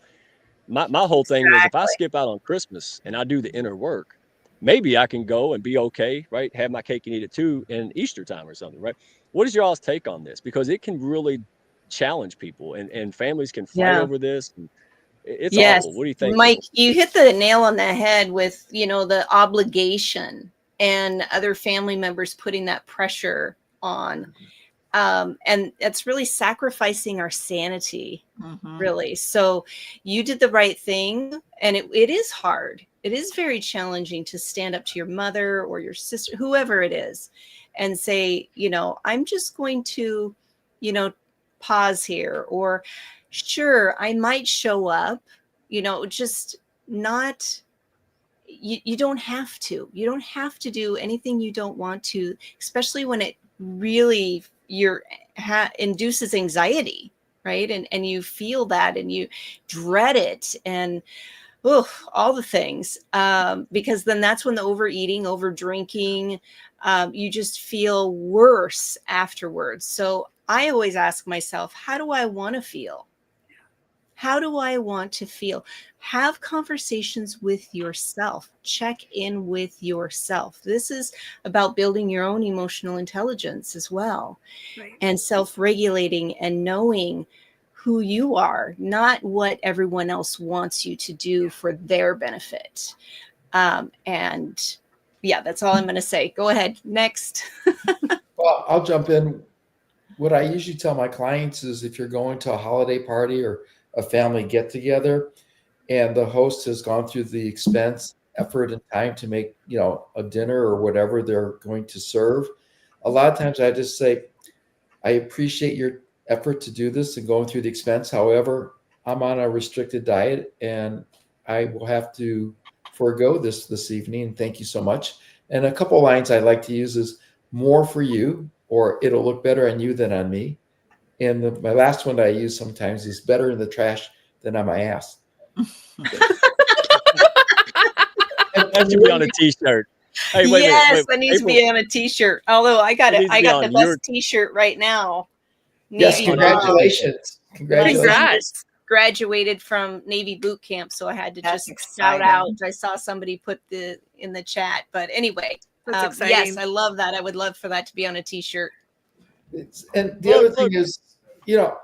my whole thing was, if I skip out on Christmas and I do the inner work, maybe I can go and be okay, right? Have my cake and eat it too in Easter time or something, right? What is your all's take on this? Because it can really challenge people and families can fight over this. It's awful. What do you think? Mike, you hit the nail on the head with, you know, the obligation and other family members putting that pressure on. And it's really sacrificing our sanity, really. So you did the right thing. And it is hard. It is very challenging to stand up to your mother or your sister, whoever it is, and say, you know, I'm just going to, you know, pause here, or sure, I might show up, you know, just not, you don't have to. You don't have to do anything you don't want to, especially when it really induces anxiety, right? And you feel that and you dread it and all the things, because then that's when the overeating, over drinking, you just feel worse afterwards. So I always ask myself, how do I want to feel? How do I want to feel? Have conversations with yourself. Check in with yourself. This is about building your own emotional intelligence as well, and self-regulating and knowing who you are, not what everyone else wants you to do for their benefit. And yeah, that's all I'm going to say. Go ahead. Next. Well, I'll jump in. What I usually tell my clients is, if you're going to a holiday party or a family get together, and the host has gone through the expense, effort, and time to make, a dinner or whatever they're going to serve. A lot of times I just say, I appreciate your effort to do this and going through the expense. However, I'm on a restricted diet and I will have to forego this evening. And thank you so much. And a couple of lines I like to use is more for you, or it'll look better on you than on me. And my last one that I use sometimes is better in the trash than on my ass. That should be on a t-shirt. Hey, wait, yes, wait. that needs to be on a t-shirt. Although I got the best t-shirt right now. Yes, Navy congratulations. Congrats. Graduated from Navy boot camp, so I had to just shout out. I saw somebody put in the chat, but anyway, yes, I love that. I would love for that to be on a t-shirt. And the other thing is, a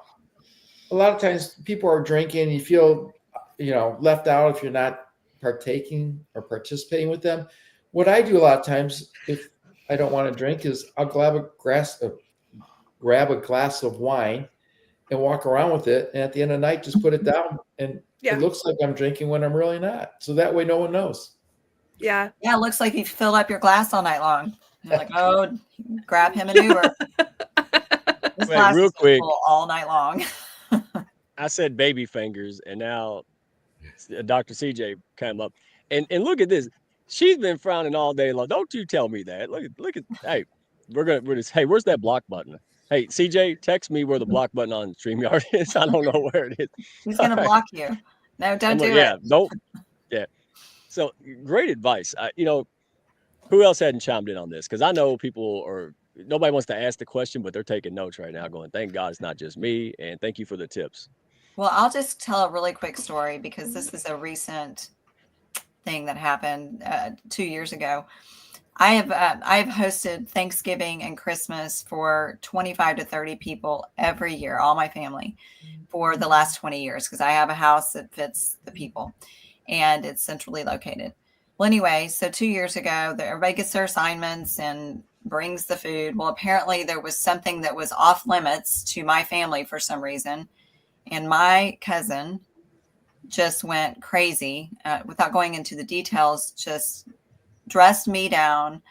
lot of times people are drinking, you feel, left out if you're not partaking or participating with them. What I do a lot of times, if I don't want to drink, is I'll grab a glass of wine and walk around with it. And at the end of the night, just put it down. And it looks like I'm drinking when I'm really not. So that way no one knows. Yeah. Yeah, it looks like you filled up your glass all night long. You're like, oh, grab him an Uber. Wait, real quick. All night long. I said baby fingers, and now Dr. CJ came up. And look at this. She's been frowning all day long. Don't you tell me that. Look at hey, hey, where's that block button? Hey, CJ, text me where the block button on StreamYard is. I don't know where it is. He's gonna block you. No, don't do it. Yeah, don't. Yeah. So great advice. Who else hadn't chimed in on this? Because I know nobody wants to ask the question, but they're taking notes right now going, thank God it's not just me. And thank you for the tips. Well, I'll just tell a really quick story because this is a recent thing that happened 2 years ago. I've hosted Thanksgiving and Christmas for 25 to 30 people every year, all my family, for the last 20 years, because I have a house that fits the people and it's centrally located. Well, anyway, so 2 years ago, everybody gets their assignments and brings the food. Well, apparently there was something that was off limits to my family for some reason. And my cousin just went crazy, without going into the details, just dressed me down,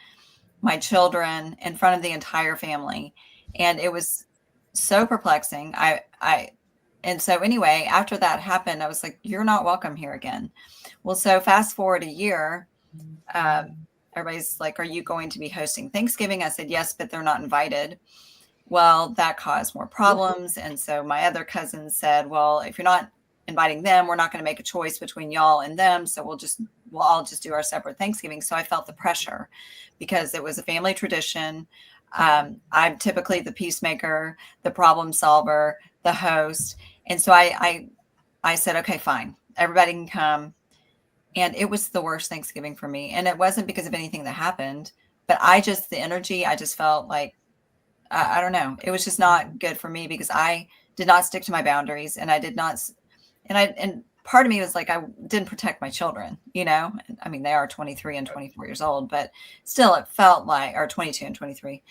my children, in front of the entire family. And it was so perplexing. And so anyway, after that happened, I was like, you're not welcome here again. Well, so fast forward a year, everybody's like, are you going to be hosting Thanksgiving? I said, yes, but they're not invited. Well, that caused more problems. And so my other cousin said, well, if you're not inviting them, we're not going to make a choice between y'all and them. So we'll all just do our separate Thanksgiving. So I felt the pressure because it was a family tradition. I'm typically the peacemaker, the problem solver, the host. And so I said, okay, fine. Everybody can come. And it was the worst Thanksgiving for me. And it wasn't because of anything that happened, but the energy, I just felt like, I don't know. It was just not good for me because I did not stick to my boundaries, and I did not. And part of me was like, I didn't protect my children, I mean, they are 23 and 24 years old, but still it felt like, or 22 and 23.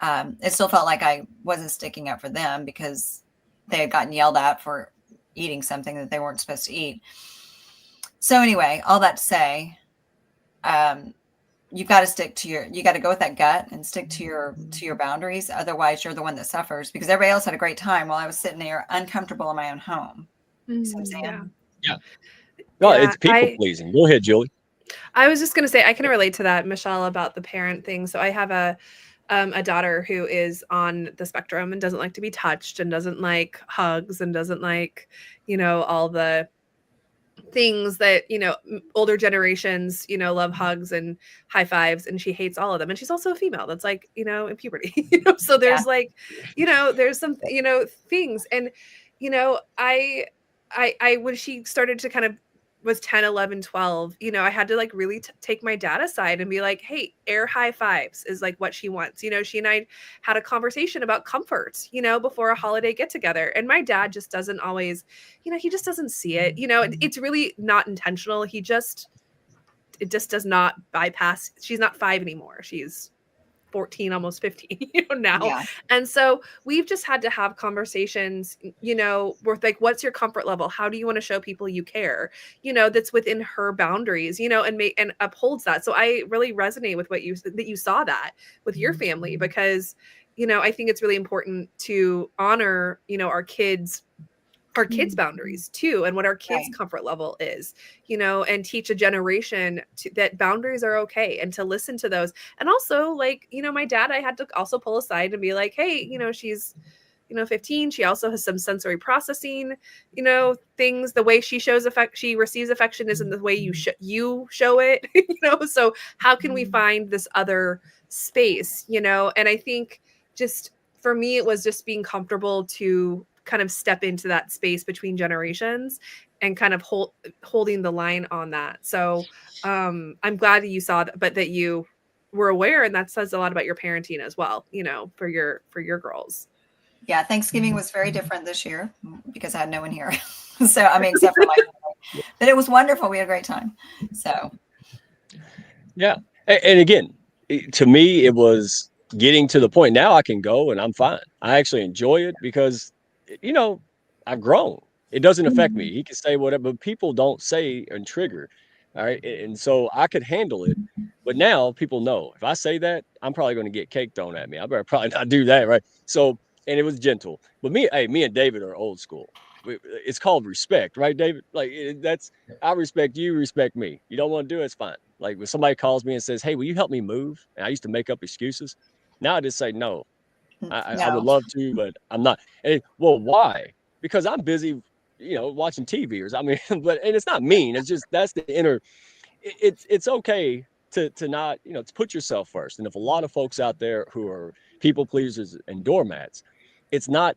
It still felt like I wasn't sticking up for them because they had gotten yelled at for eating something that they weren't supposed to eat. So anyway, all that to say, you've got to you got to go with that gut and stick to your boundaries. Otherwise you're the one that suffers because everybody else had a great time while I was sitting there uncomfortable in my own home. Yeah. No, it's people pleasing. Go ahead, Julie. I was just going to say, I can relate to that, Michelle, about the parent thing. So I have a daughter who is on the spectrum and doesn't like to be touched and doesn't like hugs and doesn't like, all the things that, older generations, love hugs and high fives, and she hates all of them. And she's also a female that's like, in puberty, so there's there's some, things. And, I when she started to kind of was 10, 11, 12, I had to really take my dad aside and be like, hey, air high fives is what she wants. She and I had a conversation about comfort, before a holiday get together. And my dad just doesn't always, he just doesn't see it. It's really not intentional. It just does not bypass. She's not 5 anymore. She's 14, almost 15, now. Yeah. And so we've just had to have conversations, with like, what's your comfort level? How do you want to show people you care? That's within her boundaries, and upholds that. So I really resonate with what that you saw that with your family, because, I think it's really important to honor, our kids' boundaries too, and what our kids' comfort level is, and teach a generation that boundaries are okay, and to listen to those. And also, like, my dad, I had to also pull aside and be like, hey, she's 15. She also has some sensory processing, things. The way she receives affection isn't the way you show it, so how can we find this other space, and I think just for me, it was just being comfortable to kind of step into that space between generations and kind of holding the line on that. So I'm glad that you saw that, but that you were aware, and that says a lot about your parenting as well, for your girls. Yeah, Thanksgiving was very different this year because I had no one here. So, I mean, except for my family. But it was wonderful. We had a great time. So, yeah. And again, to me, it was getting to the point now I can go and I'm fine. I actually enjoy it because, I've grown. It doesn't affect me. He can say whatever, but people don't say and trigger. All right. And so I could handle it. But now people know if I say that, I'm probably going to get cake thrown at me. I better probably not do that. Right. So, and it was gentle. But me and David are old school. It's called respect, right, David? Like I respect you, respect me. You don't want to do it, it's fine. Like when somebody calls me and says, hey, will you help me move? And I used to make up excuses. Now I just say no. I would love to, but I'm not. And, well, why? Because I'm busy, watching TV or and it's not mean. It's just that's the inner. It's okay to not, to put yourself first. And if a lot of folks out there who are people pleasers and doormats, it's not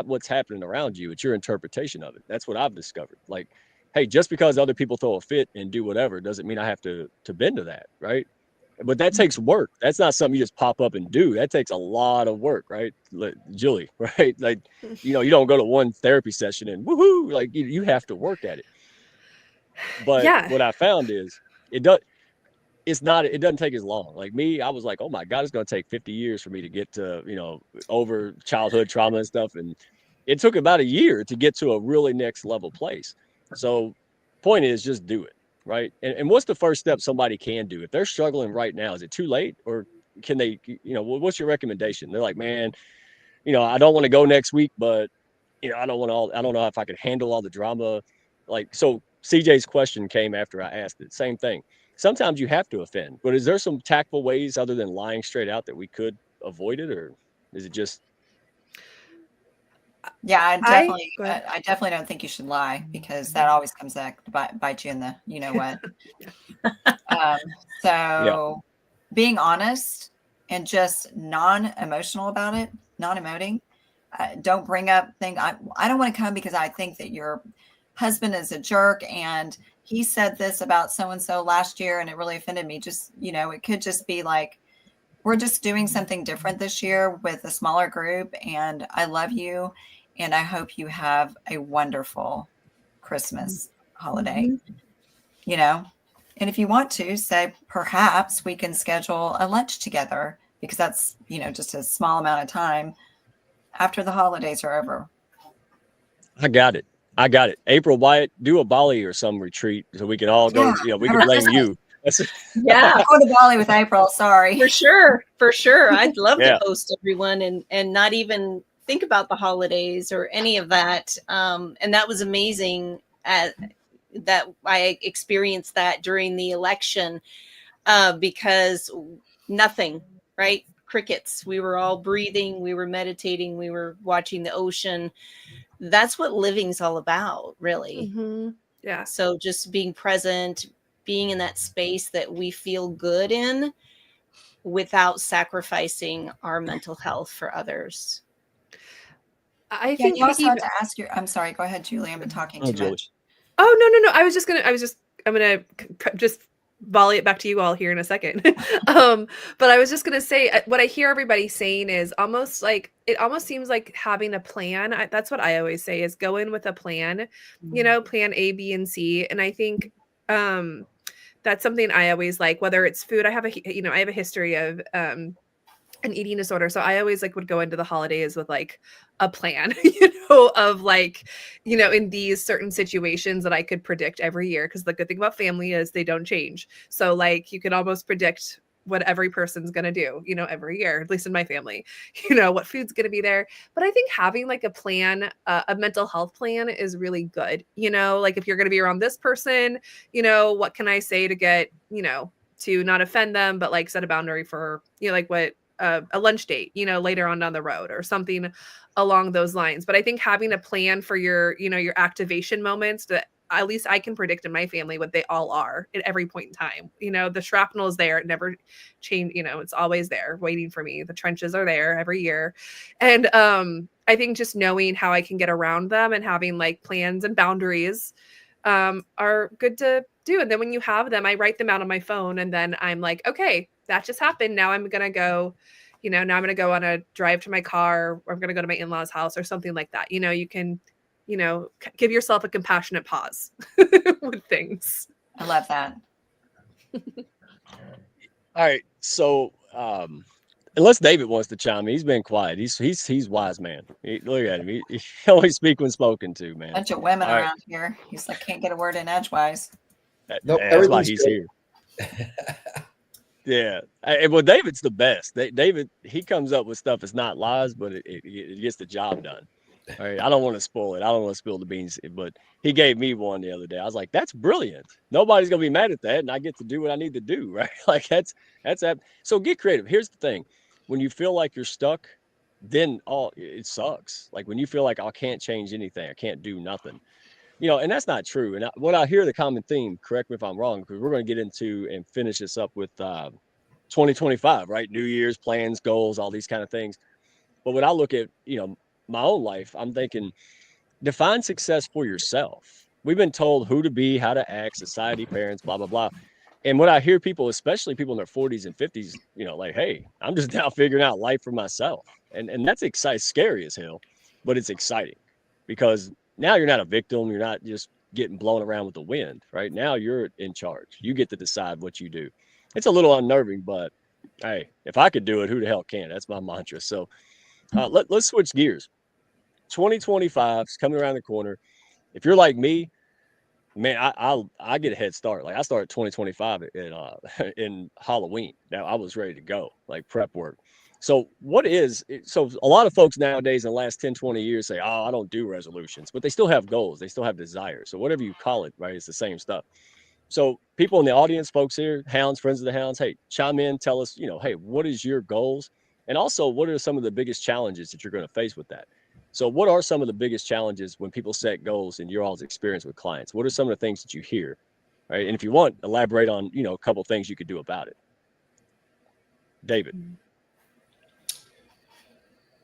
what's happening around you. It's your interpretation of it. That's what I've discovered. Like, hey, just because other people throw a fit and do whatever doesn't mean I have to bend to that, right? But that takes work. That's not something you just pop up and do. That takes a lot of work, right? Like, Julie, right? Like, you don't go to one therapy session and woohoo, like you have to work at it. But what I found is it doesn't take as long. Like me, I was like, oh my God, it's going to take 50 years for me to get to, over childhood trauma and stuff. And it took about a year to get to a really next level place. So point is just do it. Right. And what's the first step somebody can do if they're struggling right now? Is it too late, or can they, what's your recommendation? They're like, man, I don't want to go next week, but I don't know if I can handle all the drama. Like, so CJ's question came after I asked it. Same thing. Sometimes you have to offend, but is there some tactful ways other than lying straight out that we could avoid it, or is it just? Yeah, I definitely don't think you should lie, because that always comes back to bite you in the, what. So being honest and just non-emotional about it, non-emoting. Don't bring up things. I don't want to come because I think that your husband is a jerk and he said this about so-and-so last year and it really offended me. Just, it could just be like, we're just doing something different this year with a smaller group, and I love you and I hope you have a wonderful Christmas holiday, and if you want to say, perhaps we can schedule a lunch together, because that's, just a small amount of time after the holidays are over. I got it. April, Wyett, do a Bali or some retreat so we can all go, we can blame you. Yeah. I'll go to Bali with April. Sorry. For sure. I'd love to host everyone and not even think about the holidays or any of that. And that was amazing that I experienced that during the election, because nothing, right? Crickets. We were all breathing. We were meditating. We were watching the ocean. That's what living's all about, really. Mm-hmm. Yeah. So just being present, being in that space that we feel good in without sacrificing our mental health for others. I think you also have to ask I'm sorry, go ahead, Julie. I've been talking too much. Oh, no. I'm going to just volley it back to you all here in a second. But I was just going to say, what I hear everybody saying is almost seems like having a plan. That's what I always say, is go in with a plan, plan A, B, and C. And I think, that's something I always like, whether it's food. I have a history of, an eating disorder. So I always like would go into the holidays with like a plan, you know, of like, you know, in these certain situations that I could predict every year. Cause the good thing about family is they don't change. So like you can almost predict what every person's going to do, you know, every year, at least in my family, you know, what food's going to be there. But I think having like a plan, a mental health plan is really good. You know, like if you're going to be around this person, you know, what can I say to get, you know, to not offend them, but like set a boundary for, you know, like what, a lunch date, you know, later on down the road or something along those lines. But I think having a plan for your, you know, your activation moments that at least I can predict in my family what they all are at every point in time. You know, the shrapnel is there. It never changed. You know, it's always there waiting for me. The trenches are there every year. And I think just knowing how I can get around them and having like plans and boundaries are good to do. And then when you have them, I write them out on my phone and then I'm like, okay, that just happened. Now I'm going to go, you know, now I'm going to go on a drive to my car or I'm going to go to my in-laws house or something like that. You know, you can, you know, give yourself a compassionate pause with things. I love that. All right. So, unless David wants to chime in, he's been quiet. He's wise man. Look at him. He only speak when spoken to, man. Bunch of women All right. around here. He's like, can't get a word in edgewise. Nope, That's why everything's he's good. here. Yeah. Well, David's the best. David, he comes up with stuff that's not lies, but it gets the job done. All right. I don't want to spoil it. I don't want to spill the beans, but he gave me one the other day. I was like, that's brilliant. Nobody's going to be mad at that. And I get to do what I need to do. Right. Like that's so get creative. Here's the thing. When you feel like you're stuck, then it sucks. Like when you feel like I can't change anything, I can't do nothing. You know, and that's not true. And what I hear the common theme, correct me if I'm wrong, because we're going to get into and finish this up with 2025, right? New Year's plans, goals, all these kind of things. But when I look at, you know, my own life, I'm thinking define success for yourself. We've been told who to be, how to act, society, parents, blah, blah, blah. And when I hear people, especially people in their 40s and 50s, you know, like, hey, I'm just now figuring out life for myself. And that's exciting, scary as hell, but it's exciting because now you're not a victim. You're not just getting blown around with the wind, right? Now you're in charge. You get to decide what you do. It's a little unnerving, but hey, if I could do it, who the hell can? That's my mantra. So let's switch gears. 2025 is coming around the corner. If you're like me, man, I get a head start. Like I started 2025 in Halloween. Now I was ready to go, like prep work. So so a lot of folks nowadays in the last 10, 20 years say, oh, I don't do resolutions, but they still have goals. They still have desires. So whatever you call it, right, it's the same stuff. So people in the audience, folks here, Hounds, friends of the Hounds, hey, chime in, tell us, you know, hey, what is your goals? And also, what are some of the biggest challenges that you're going to face with that? So what are some of the biggest challenges when people set goals in your all's experience with clients? What are some of the things that you hear, right? And if you want, elaborate on, you know, a couple of things you could do about it. David.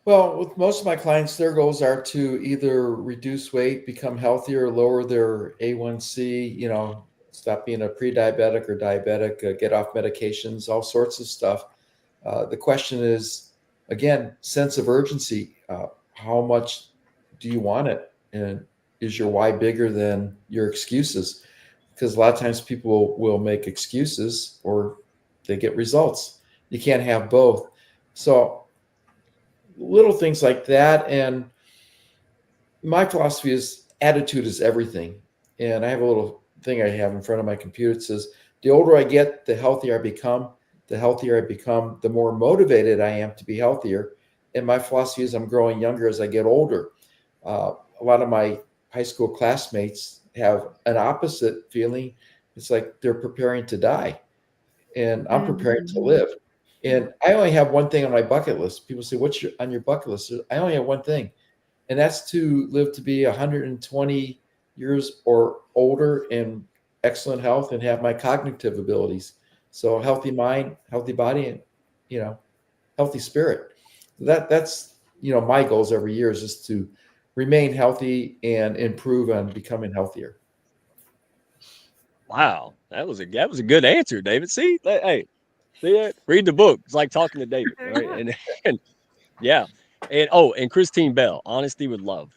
Well, with most of my clients, their goals are to either reduce weight, become healthier, lower their A1C, you know, stop being a pre-diabetic or diabetic, get off medications, all sorts of stuff. The question is, again, sense of urgency. How much do you want it? And is your why bigger than your excuses? Because a lot of times people will make excuses or they get results. You can't have both. So little things like that. And my philosophy is attitude is everything. And I have a little thing I have in front of my computer. It says, the older I get, the healthier I become. The healthier I become, the more motivated I am to be healthier. And my philosophy is I'm growing younger as I get older. A lot of my high school classmates have an opposite feeling. It's like they're preparing to die. And I'm preparing to live. And I only have one thing on my bucket list. People say, what's on your bucket list? I only have one thing. And that's to live to be 120 years or older in excellent health and have my cognitive abilities. So healthy mind, healthy body, and, you know, healthy spirit. That's, you know, my goals every year is just to remain healthy and improve on becoming healthier. Wow. That was a good answer, David. See, hey, read the book. It's like talking to David, right? And yeah. And Christine Bell, honesty with love.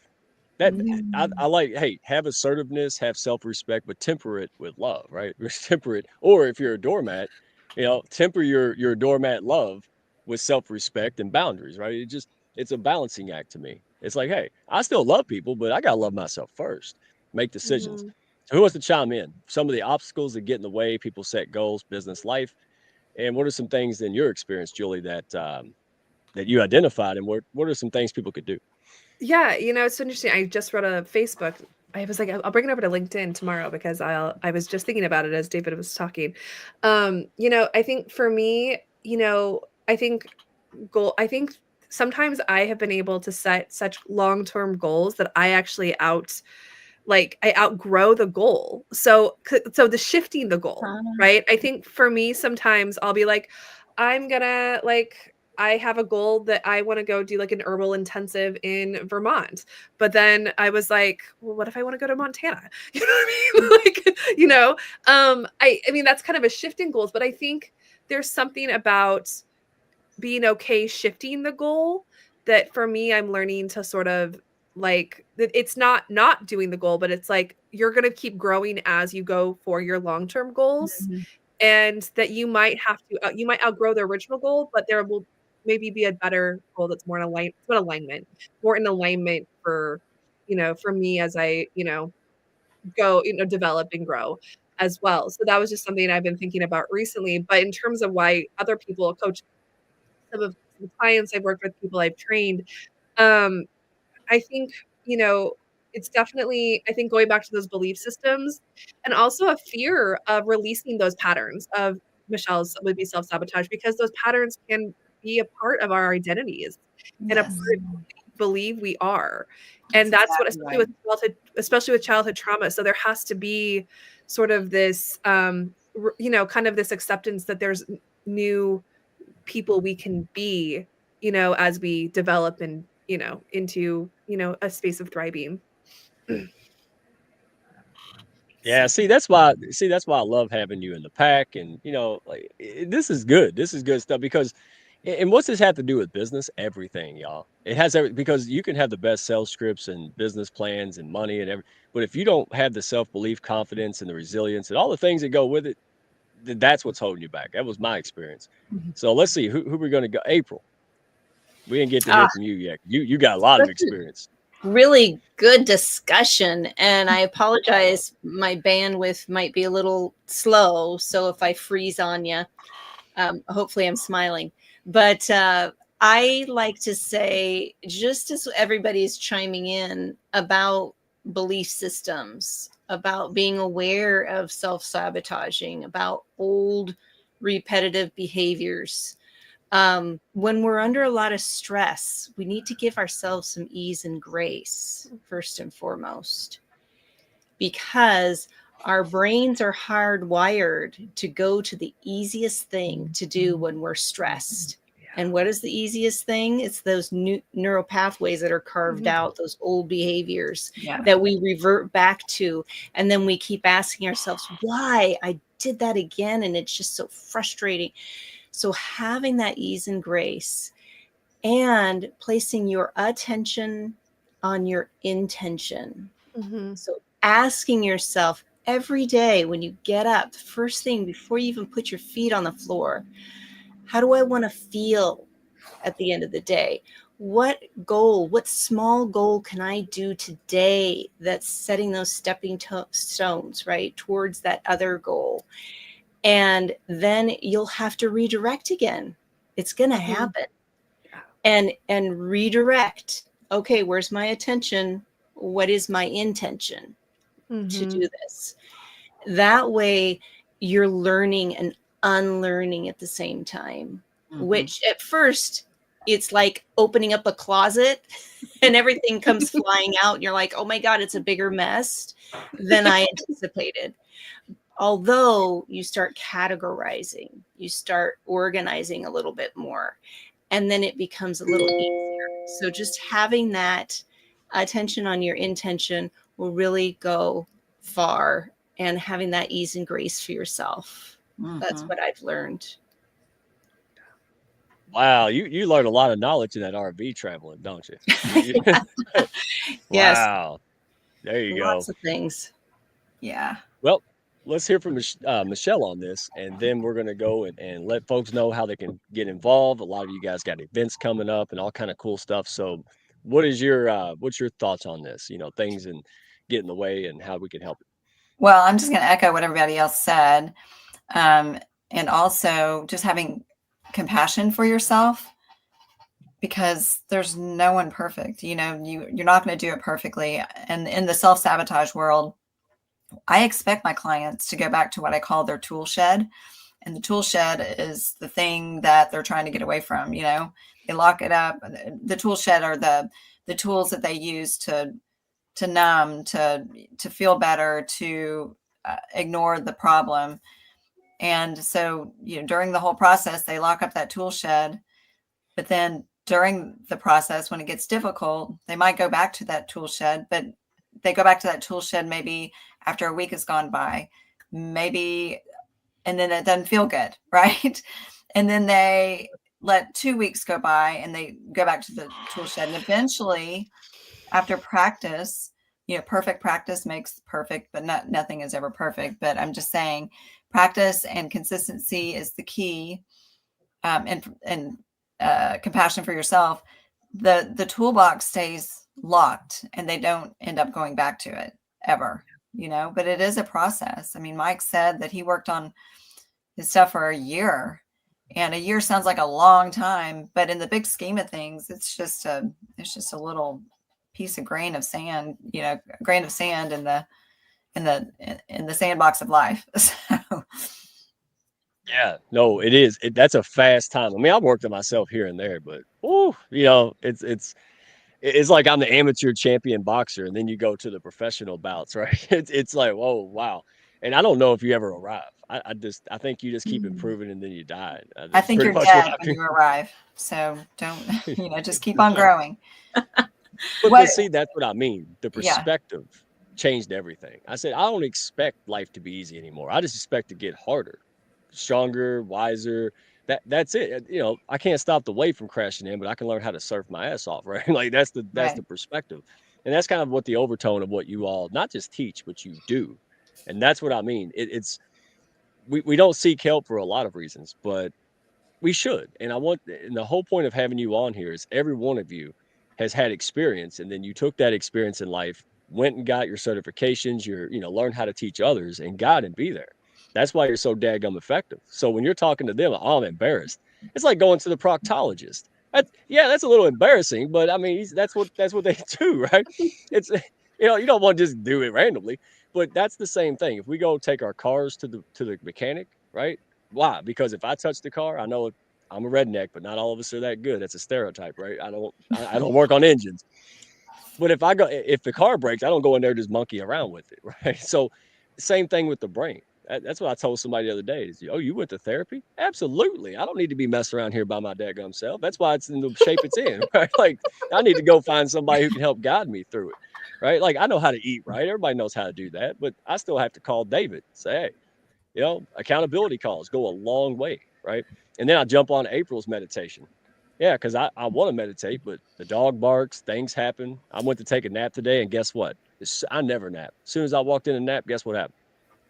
That I like, hey, have assertiveness, have self-respect, but temper it with love, right? Temper it. Or if you're a doormat, you know, temper your doormat love with self-respect and boundaries, right? It's a balancing act to me. It's like, hey, I still love people, but I gotta love myself first. Make decisions. Mhm. So who wants to chime in? Some of the obstacles that get in the way, people set goals, business, life, and what are some things in your experience, Julie, that that you identified, and what are some things people could do? Yeah, it's so interesting. I just wrote a Facebook. I was like, I'll bring it over to LinkedIn tomorrow because I was just thinking about it as David was talking. I think for me, I think I think sometimes I have been able to set such long-term goals that I actually I outgrow the goal. So the shifting the goal, right? I think for me, sometimes I'll be like, I'm gonna I have a goal that I want to go do like an herbal intensive in Vermont. But then I was like, well, what if I want to go to Montana? You know what I mean? I mean, that's kind of a shift in goals, but I think there's something about being okay shifting the goal that for me, I'm learning to sort of it's not doing the goal, but it's like you're going to keep growing as you go for your long-term goals. And that you might have to you might outgrow the original goal, but there will maybe be a better goal that's more in alignment for for me as I go develop and grow as well. So that was just something I've been thinking about recently. But in terms of why other people coach, some of the clients I've worked with, people I've trained, um I think, it's definitely, I think, going back to those belief systems and also a fear of releasing those patterns of Michelle's would be self-sabotage, because those patterns can be a part of our identities and a part Yes. of who we believe we are. That's And that's what, exactly especially with childhood trauma. So there has to be sort of this, kind of this acceptance that there's new people we can be, as we develop and, into, a space of thriving. Yeah, that's why I love having you in the pack. And this is good. This is good stuff because and what's this have to do with business? Everything, y'all. It has because you can have the best sales scripts and business plans and money and but if you don't have the self-belief, confidence, and the resilience and all the things that go with it, that's what's holding you back. That was my experience. So let's see who we're going to go. April, we didn't get to hear from you yet. You got a lot of experience. Really good discussion, and I apologize, my bandwidth might be a little slow, so if I freeze on you, hopefully I'm smiling. But I like to say, just as everybody's chiming in about belief systems, about being aware of self-sabotaging, about old repetitive behaviors, when we're under a lot of stress, we need to give ourselves some ease and grace first and foremost, because our brains are hardwired to go to the easiest thing to do when we're stressed. And what is the easiest thing? It's those new neural pathways that are carved out, those old behaviors that we revert back to. And then we keep asking ourselves, why I did that again? And it's just so frustrating. So having that ease and grace and placing your attention on your intention. So asking yourself every day when you get up, the first thing before you even put your feet on the floor, how do I want to feel at the end of the day? What small goal can I do today that's setting those stepping stones, right, towards that other goal? And then you'll have to redirect again. It's going to happen. And redirect. Okay, where's my attention? What is my intention to do this? That way you're learning and unlearning at the same time, which at first it's like opening up a closet and everything comes flying out. And you're like, oh my God, it's a bigger mess than I anticipated. Although you start categorizing, you start organizing a little bit more, and then it becomes a little easier. So just having that attention on your intention will really go far, and having that ease and grace for yourself. That's what I've learned. Wow, you learned a lot of knowledge in that RV traveling, don't you? Yes. Wow. There you go. Lots of things. Yeah. Well, let's hear from Michelle on this, and then we're going to go and let folks know how they can get involved. A lot of you guys got events coming up and all kind of cool stuff. So what's your thoughts on this? You know, things and get in the way and how we can help it. Well, I'm just going to echo what everybody else said. And also just having compassion for yourself, because there's no one perfect. You know, you're not going to do it perfectly. And in the self-sabotage world, I expect my clients to go back to what I call their tool shed. And the tool shed is the thing that they're trying to get away from. You know, they lock it up. The tool shed are the tools that they use to numb, to feel better, to ignore the problem. And so, you know, during the whole process, they lock up that tool shed. But then during the process, when it gets difficult, they might go back to that tool shed, but they go back to that tool shed maybe after a week has gone by, maybe, and then it doesn't feel good, right? And then they let 2 weeks go by and they go back to the tool shed. And eventually, after practice, you know, perfect practice makes perfect, but nothing is ever perfect. But I'm just saying, practice and consistency is the key, and compassion for yourself. The toolbox stays locked and they don't end up going back to it ever, you know, but it is a process. I mean, Mike said that he worked on his stuff for a year, and a year sounds like a long time, but in the big scheme of things, it's just a little piece of grain of sand, you know, a grain of sand in the sandbox of life. So Yeah, no, it is. That's a fast time. I mean, I've worked on myself here and there, but you know, it's like I'm the amateur champion boxer, and then you go to the professional bouts, right? It's like, whoa, wow. And I don't know if you ever arrive. I think you just keep improving, and then you die. I That's think pretty you're much dead what I when do. you arrive. So don't, you know, just keep on growing. But see, that's what I mean. The Yeah. perspective changed everything. I said, I don't expect life to be easy anymore. I just expect to get harder, stronger, wiser. That's it. You know, I can't stop the wave from crashing in, but I can learn how to surf my ass off, right? Like that's the Right. perspective. And that's kind of what the overtone of what you all not just teach, but you do. And that's what I mean. We don't seek help for a lot of reasons, but we should. And the whole point of having you on here is every one of you has had experience, and then you took that experience in life, went and got your certifications, learned how to teach others, and got and be there. That's why you're so daggum effective. So when you're talking to them, oh, I'm embarrassed. It's like going to the proctologist. That's a little embarrassing, but I mean, that's what they do, right? It's you don't want to just do it randomly, but that's the same thing. If we go take our cars to the mechanic, right? Why? Because if I touch the car, I know I'm a redneck, but not all of us are that good. That's a stereotype, right? I don't work on engines. But if the car breaks, I don't go in there just monkey around with it, right? So same thing with the brain. That's what I told somebody the other day. Is, oh, you went to therapy? Absolutely. I don't need to be messed around here by my dadgum self. That's why it's in the shape it's in, right? Like I need to go find somebody who can help guide me through it, right? Like I know how to eat, right? Everybody knows how to do that, but I still have to call David, say, hey, accountability calls go a long way, right? And then I jump on April's meditation. Yeah, because I want to meditate, but the dog barks, things happen. I went to take a nap today, and guess what? I never nap. As soon as I walked in a nap, guess what happened?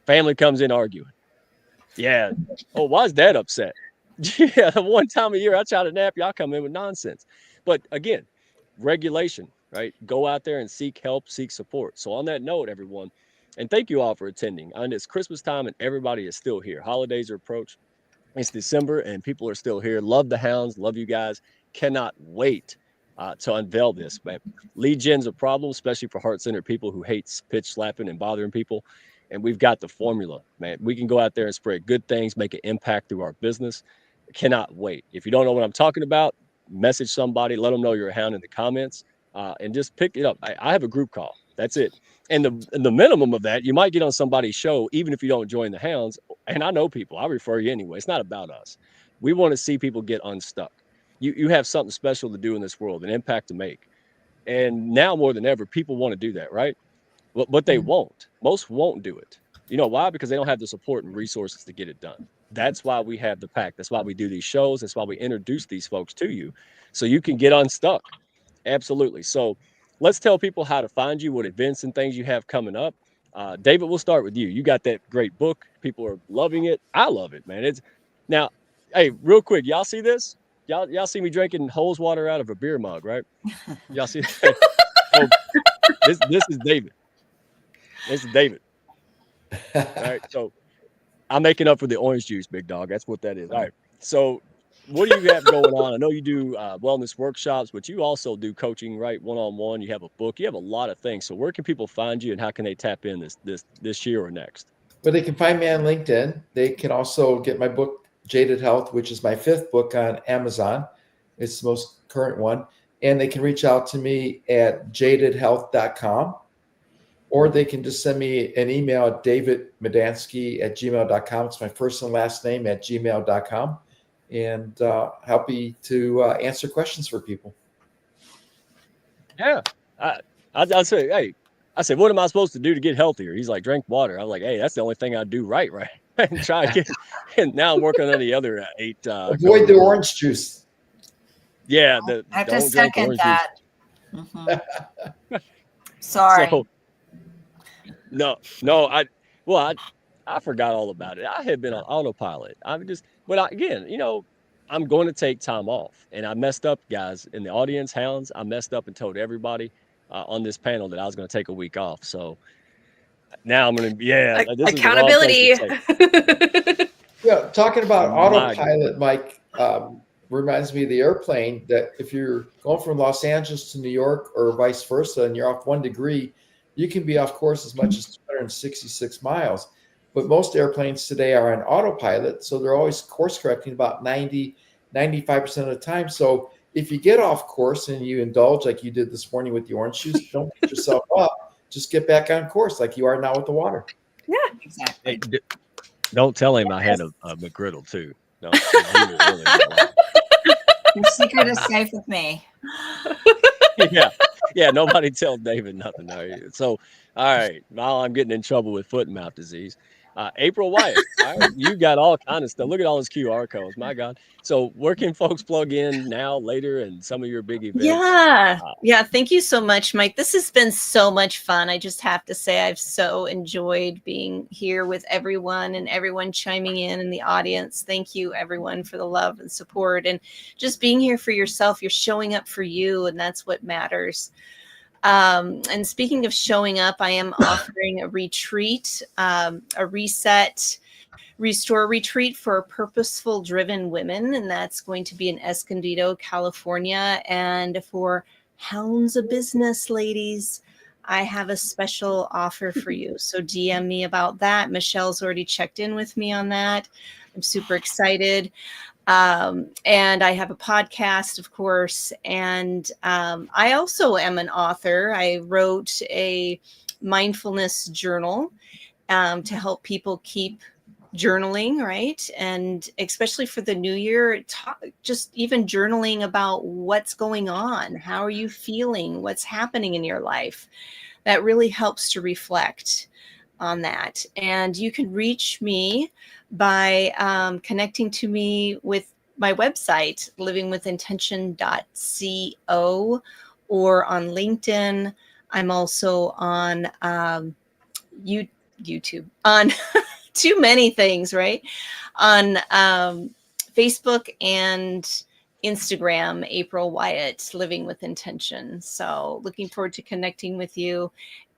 Family comes in arguing. Yeah. Oh, why is Dad upset? Yeah, one time a year I try to nap, y'all come in with nonsense. But again, regulation, right? Go out there and seek help, seek support. So on that note, everyone, and thank you all for attending. And it's Christmas time, and everybody is still here. Holidays are approached. It's December, and people are still here. Love the Hounds. Love you guys. Cannot wait to unveil this. But lead gen's a problem, especially for heart-centered people who hate pitch slapping and bothering people. And we've got the formula, man. We can go out there and spread good things, make an impact through our business. Cannot wait. If you don't know what I'm talking about, message somebody. Let them know you're a hound in the comments, and just pick it up. I have a group call. That's it. And the minimum of that, you might get on somebody's show, even if you don't join the Hounds. And I know people. I refer you anyway. It's not about us. We want to see people get unstuck. You have something special to do in this world, an impact to make. And now more than ever, people want to do that, right? But they won't. Most won't do it. You know why? Because they don't have the support and resources to get it done. That's why we have the pack. That's why we do these shows. That's why we introduce these folks to you, so you can get unstuck. Absolutely. So let's tell people how to find you, what events and things you have coming up. David, we'll start with you. You got that great book. People are loving it. I love it, man. It's now, hey, real quick, y'all see this? Y'all see me drinking hose water out of a beer mug, right? Y'all see that? So this is David. This is David. All right. So I'm making up for the orange juice, big dog. That's what that is. All right. So what do you have going on? I know you do wellness workshops, but you also do coaching, right? One-on-one. You have a book. You have a lot of things. So where can people find you, and how can they tap in this year or next? Well, they can find me on LinkedIn. They can also get my book, Jaded Health, which is my 5th book, on Amazon. It's the most current one. And they can reach out to me at jadedhealth.com, or they can just send me an email at davidmedansky@gmail.com. It's my first and last name at gmail.com. And happy to answer questions for people. Yeah. I say, hey, I said, what am I supposed to do to get healthier? He's like, drink water. I was like, hey, that's the only thing I do right. And try to get, and now I'm working on the other 8. Avoid the orange juice. Yeah. I have to don't drink second orange that. juice. Mm-hmm. Sorry. So, no, I forgot all about it. I had been on autopilot. Again, I'm going to take time off, and I messed up, guys, in the audience, Hounds. I messed up and told everybody on this panel that I was going to take a week off. So now I'm going to, this accountability. Is the wrong place to take. Yeah, talking about My autopilot, Mike, reminds me of the airplane, that if you're going from Los Angeles to New York or vice versa, and you're off 1 degree, you can be off course as much as 266 miles. But most airplanes today are on autopilot, so they're always course correcting about 95% of the time. So if you get off course and you indulge like you did this morning with the orange juice, don't beat yourself up. Just get back on course like you are now with the water. Yeah, exactly. Hey, don't tell him I had a McGriddle too. No, Your secret is safe with me. Yeah. Nobody tell David nothing. So, all right. Now I'm getting in trouble with foot and mouth disease. April Wyett, all right, you got all kind of stuff. Look at all those QR codes. My God. So where can folks plug in now, later, and some of your big events? Yeah. Thank you so much, Mike. This has been so much fun. I just have to say I've so enjoyed being here with everyone and everyone chiming in the audience. Thank you, everyone, for the love and support and just being here for yourself. You're showing up for you, and that's what matters. And speaking of showing up, I am offering a retreat, a reset, restore retreat for purposeful driven women. And that's going to be in 𝐎𝐮𝐫, California. And for Hounds of Business ladies, I have a special offer for you. So DM me about that. Michelle's already checked in with me on that. I'm super excited. And I have a podcast, of course, and I also am an author. I wrote a mindfulness journal to help people keep journaling, right? And especially for the new year, just even journaling about what's going on. How are you feeling? What's happening in your life? That really helps to reflect on that. And you can reach me by connecting to me with my website, livingwithintention.co, or on LinkedIn. I'm also on YouTube, on too many things, right? On Facebook and Instagram, April Wyett, Living with Intention. So looking forward to connecting with you.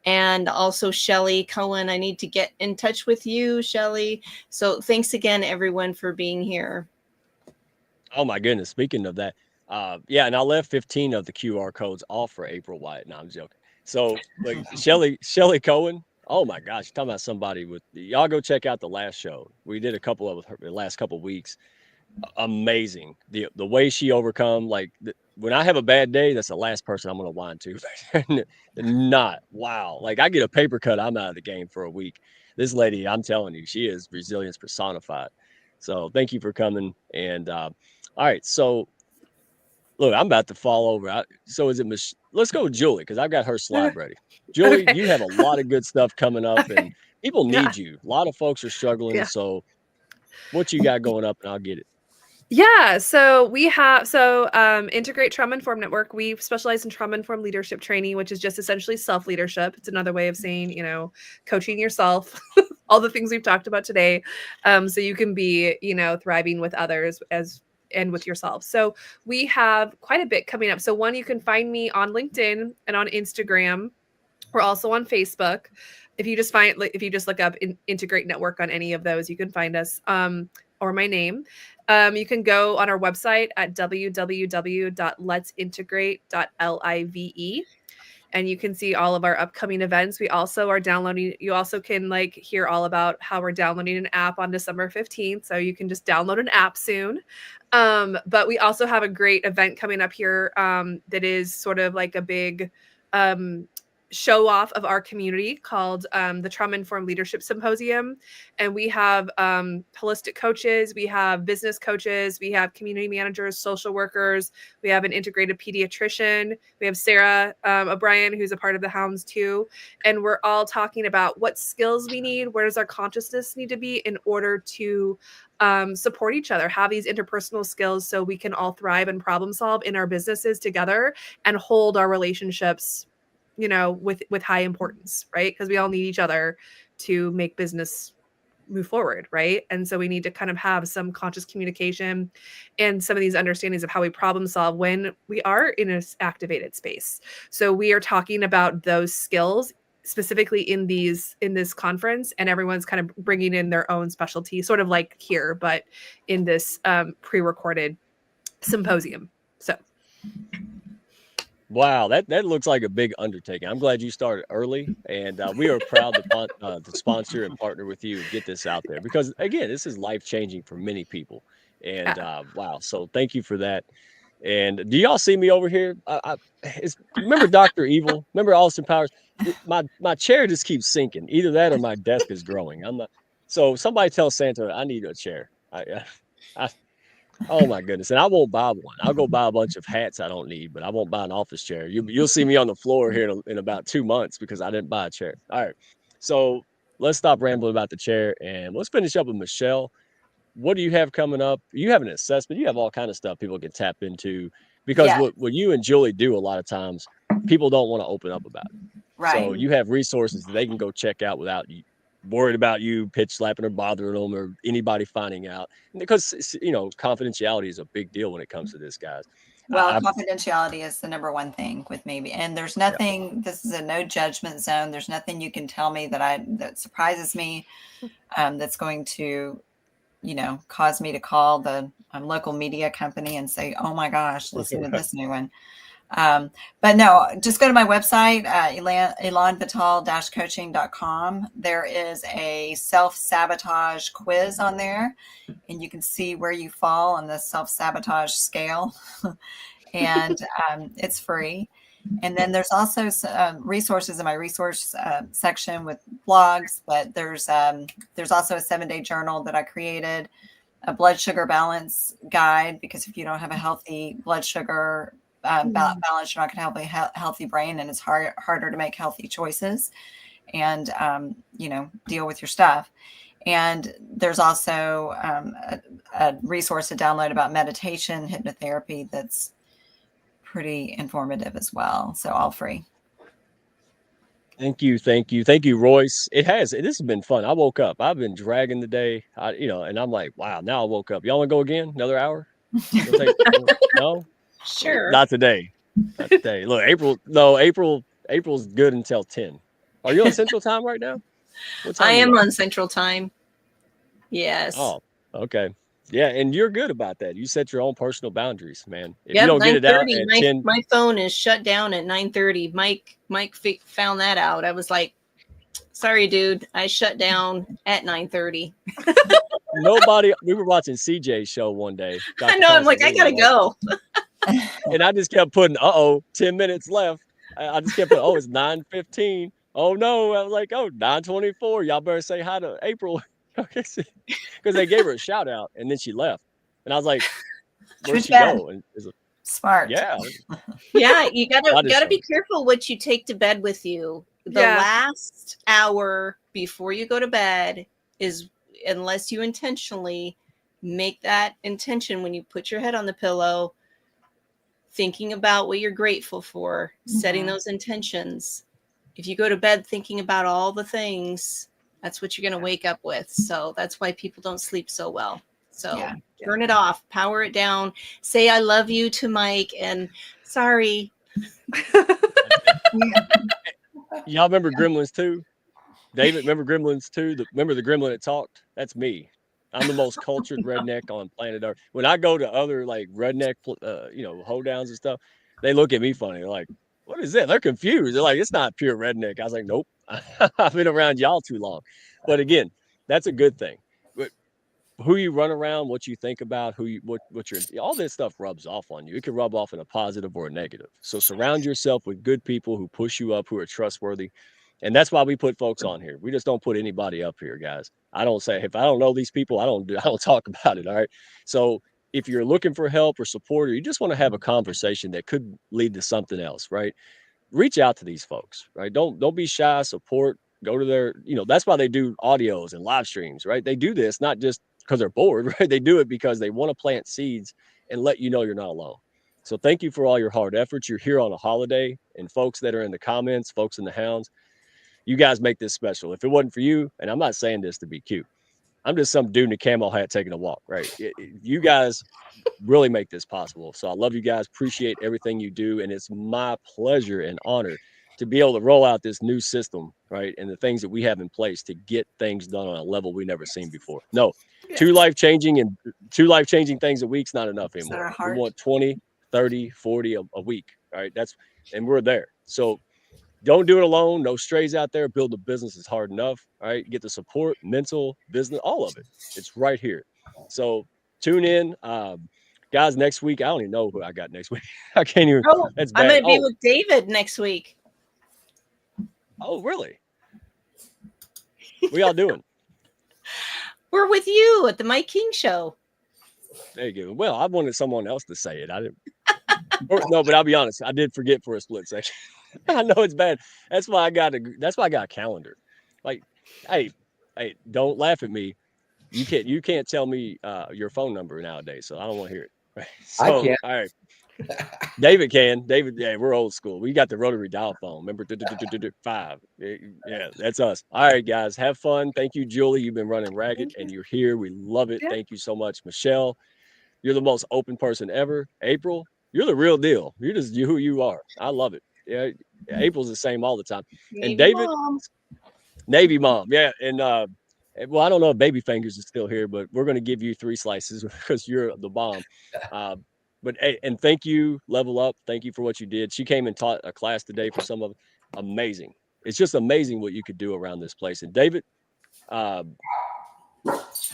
And also Shelly Cohen, I need to get in touch with you, Shelly. So thanks again, everyone, for being here. Oh my goodness. Speaking of that, and I left 15 of the QR codes off for April Wyett. No, I'm joking. So like Shelly Cohen. Oh my gosh, talking about somebody with y'all. Go check out the last show. We did a couple of her the last couple of weeks. Amazing. The way she overcome, when I have a bad day, that's the last person I'm going to whine to. Not wow. Like I get a paper cut, I'm out of the game for a week. This lady, I'm telling you, she is resilience personified. So thank you for coming. And all right, so look, I'm about to fall over. So is it let's go with Julie, because I've got her slide ready. Julie, Okay. You have a lot of good stuff coming up, Okay. and people Yeah. need you. A lot of folks are struggling. Yeah. So what you got going up, and I'll get it. Yeah, so we have Integrate Trauma Informed Network. We specialize in trauma informed leadership training, which is just essentially self leadership. It's another way of saying, coaching yourself, all the things we've talked about today, so you can be, thriving with others and with yourself. So we have quite a bit coming up. So one, you can find me on LinkedIn and on Instagram. We're also on Facebook. If you just look up Integrate Network on any of those, you can find us, or my name. You can go on our website at www.let'sintegrate.live, and you can see all of our upcoming events. We also are downloading, you also can hear all about how we're downloading an app on December 15th. So you can just download an app soon. But we also have a great event coming up here that is sort of like a big show off of our community called the Trauma Informed Leadership Symposium. And we have holistic coaches, we have business coaches, we have community managers, social workers, we have an integrated pediatrician, we have Sarah O'Brien, who's a part of the Hounds too. And we're all talking about what skills we need, where does our consciousness need to be in order to support each other, have these interpersonal skills so we can all thrive and problem solve in our businesses together and hold our relationships with high importance, right? Because we all need each other to make business move forward, right? And so we need to kind of have some conscious communication and some of these understandings of how we problem solve when we are in an activated space. So we are talking about those skills specifically in this conference, and everyone's kind of bringing in their own specialty, sort of like here, but in this pre-recorded symposium. So. Wow, that looks like a big undertaking. I'm glad you started early, and we are proud to sponsor and partner with you and get this out there because, again, this is life-changing for many people. And wow, so thank you for that. And do y'all see me over here? Remember Dr. Evil? Remember Austin Powers? My chair just keeps sinking. Either that or my desk is growing. I'm not. So somebody tell Santa I need a chair. Oh my goodness. And I won't buy one. I'll go buy a bunch of hats I don't need, but I won't buy an office chair. You'll see me on the floor here in about 2 months because I didn't buy a chair. All right. So let's stop rambling about the chair and let's finish up with Michelle. What do you have coming up? You have an assessment. You have all kind of stuff people can tap into because what you and Julie do a lot of times, people don't want to open up about it. Right. So you have resources that they can go check out without you worried about you pitch slapping or bothering them or anybody finding out, because confidentiality is a big deal when it comes to this, guys. Well, confidentiality is the number one thing with me, and there's nothing. This is a no judgment zone. There's nothing you can tell me that surprises me, that's going to, cause me to call the local media company and say, "Oh my gosh, listen to this new one." But no, just go to my website, 𝐿aneVital-coaching.com. There is a self-sabotage quiz on there, and you can see where you fall on the self-sabotage scale. And it's free. And then there's also resources in my resource section with blogs, but there's also a 7-day journal that I created, a blood sugar balance guide, because if you don't have a healthy blood sugar balance, you're not going to have a healthy brain, and it's harder to make healthy choices and deal with your stuff. And there's also a resource to download about meditation, hypnotherapy that's pretty informative as well. So all free. Thank you, Royce. This has been fun. I woke up. I've been dragging the day, and I'm like, wow. Now I woke up. Y'all want to go again? Another hour? No. Sure. Not today. Look, April's good until 10. Are you on Central Time right now? What time I am on Central Time. Yes. Oh, okay. Yeah, and you're good about that. You set your own personal boundaries, man. If you don't get it out at 10, my phone is shut down at 9:30. Mike found that out. I was like, sorry, dude. I shut down at 9:30. We were watching CJ's show one day. I know. I'm like, I gotta go. And I just kept putting, 10 minutes left. I just kept putting, it's 9:15. Oh no. I was like, 9:24. Y'all better say hi to April. Because they gave her a shout out and then she left. And I was like, where'd she go? And smart. Yeah. Yeah, you gotta be careful what you take to bed with you. The last hour before you go to bed is, unless you intentionally make that intention when you put your head on the pillow, thinking about what you're grateful for, setting those intentions. If you go to bed thinking about all the things, that's what you're going to wake up with. So that's why people don't sleep so well. So turn it off, power it down, say I love you to Mike, and sorry. Y'all remember Gremlins 2? David, remember Gremlins 2? Remember the gremlin that talked? That's me. I'm the most cultured redneck on planet Earth. When I go to other like redneck, hoedowns and stuff, they look at me funny. They're like, what is that? They're confused. They're like, it's not pure redneck. I was like, nope. I've been around y'all too long. But again, that's a good thing. But who you run around, what you think about, all this stuff rubs off on you. It can rub off in a positive or a negative. So surround yourself with good people who push you up, who are trustworthy. And that's why we put folks on here. We just don't put anybody up here, guys. I don't say, if I don't know these people, I don't talk about it. All right. So if you're looking for help or support, or you just want to have a conversation that could lead to something else, right? Reach out to these folks, right? Don't be shy, support, go to their, that's why they do audios and live streams, right? They do this not just because they're bored, right? They do it because they want to plant seeds and let you know you're not alone. So thank you for all your hard efforts. You're here on a holiday, and folks that are in the comments, folks in the Hounds, you guys make this special. If it wasn't for you, and I'm not saying this to be cute, I'm just some dude in a camo hat taking a walk, right? You guys really make this possible. So I love you guys, appreciate everything you do. And it's my pleasure and honor to be able to roll out this new system, right? And the things that we have in place to get things done on a level we've never seen before. No, two life-changing things a week's not enough anymore. We want 20, 30, 40 a week, right? And we're there. So don't do it alone. No strays out there. Build a business is hard enough. All right. Get the support, mental, business, all of it. It's right here. So tune in. Guys, next week, I don't even know who I got next week. I can't even. That's bad. I'm going to be with David next week. Oh, really? What y'all doing? We're with you at the Mike King Show. There you go. Well, I wanted someone else to say it. I didn't. No, but I'll be honest. I did forget for a split second. I know it's bad. That's why I got a calendar. Like, hey, don't laugh at me. You can't tell me your phone number nowadays, so I don't want to hear it. Right? So, I can't. All right. David can. David, yeah, we're old school. We got the rotary dial phone. Remember, 5. Yeah, that's us. All right, guys, have fun. Thank you, Julie. You've been running ragged, and you're here. We love it. Thank you so much, Michelle. You're the most open person ever. April, you're the real deal. You're just who you are. I love it. Yeah, April's the same all the time. And David, Navy mom. Yeah, and well, I don't know if Baby Fingers is still here, but we're going to give you 3 slices because you're the bomb. But and thank you, Level Up. Thank you for what you did. She came and taught a class today for some of it. Amazing. It's just amazing what you could do around this place. And David,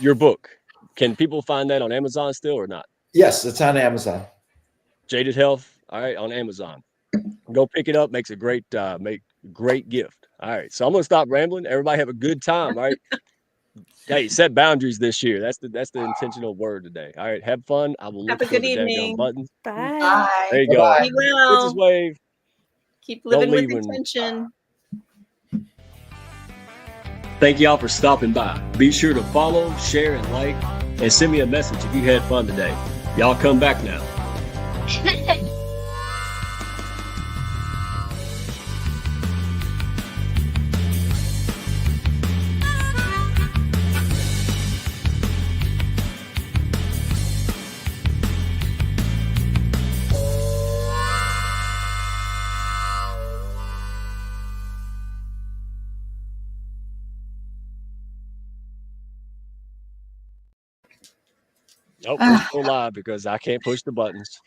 your book, can people find that on Amazon still or not? Yes, it's on Amazon. Jaded Health. All right, on Amazon. Go pick it up. Makes a great gift. All right, so I'm gonna stop rambling. Everybody have a good time. All right. Hey, set boundaries this year. That's the intentional word today. All right, have fun. I will look have a for good the evening. buttons. Bye. Bye. There you go. Bye. Be well. Princess Wave. Keep living with leave when- intention. Thank y'all for stopping by. Be sure to follow, share, and like, and send me a message if you had fun today. Y'all come back now. Nope, we're still live because I can't push the buttons.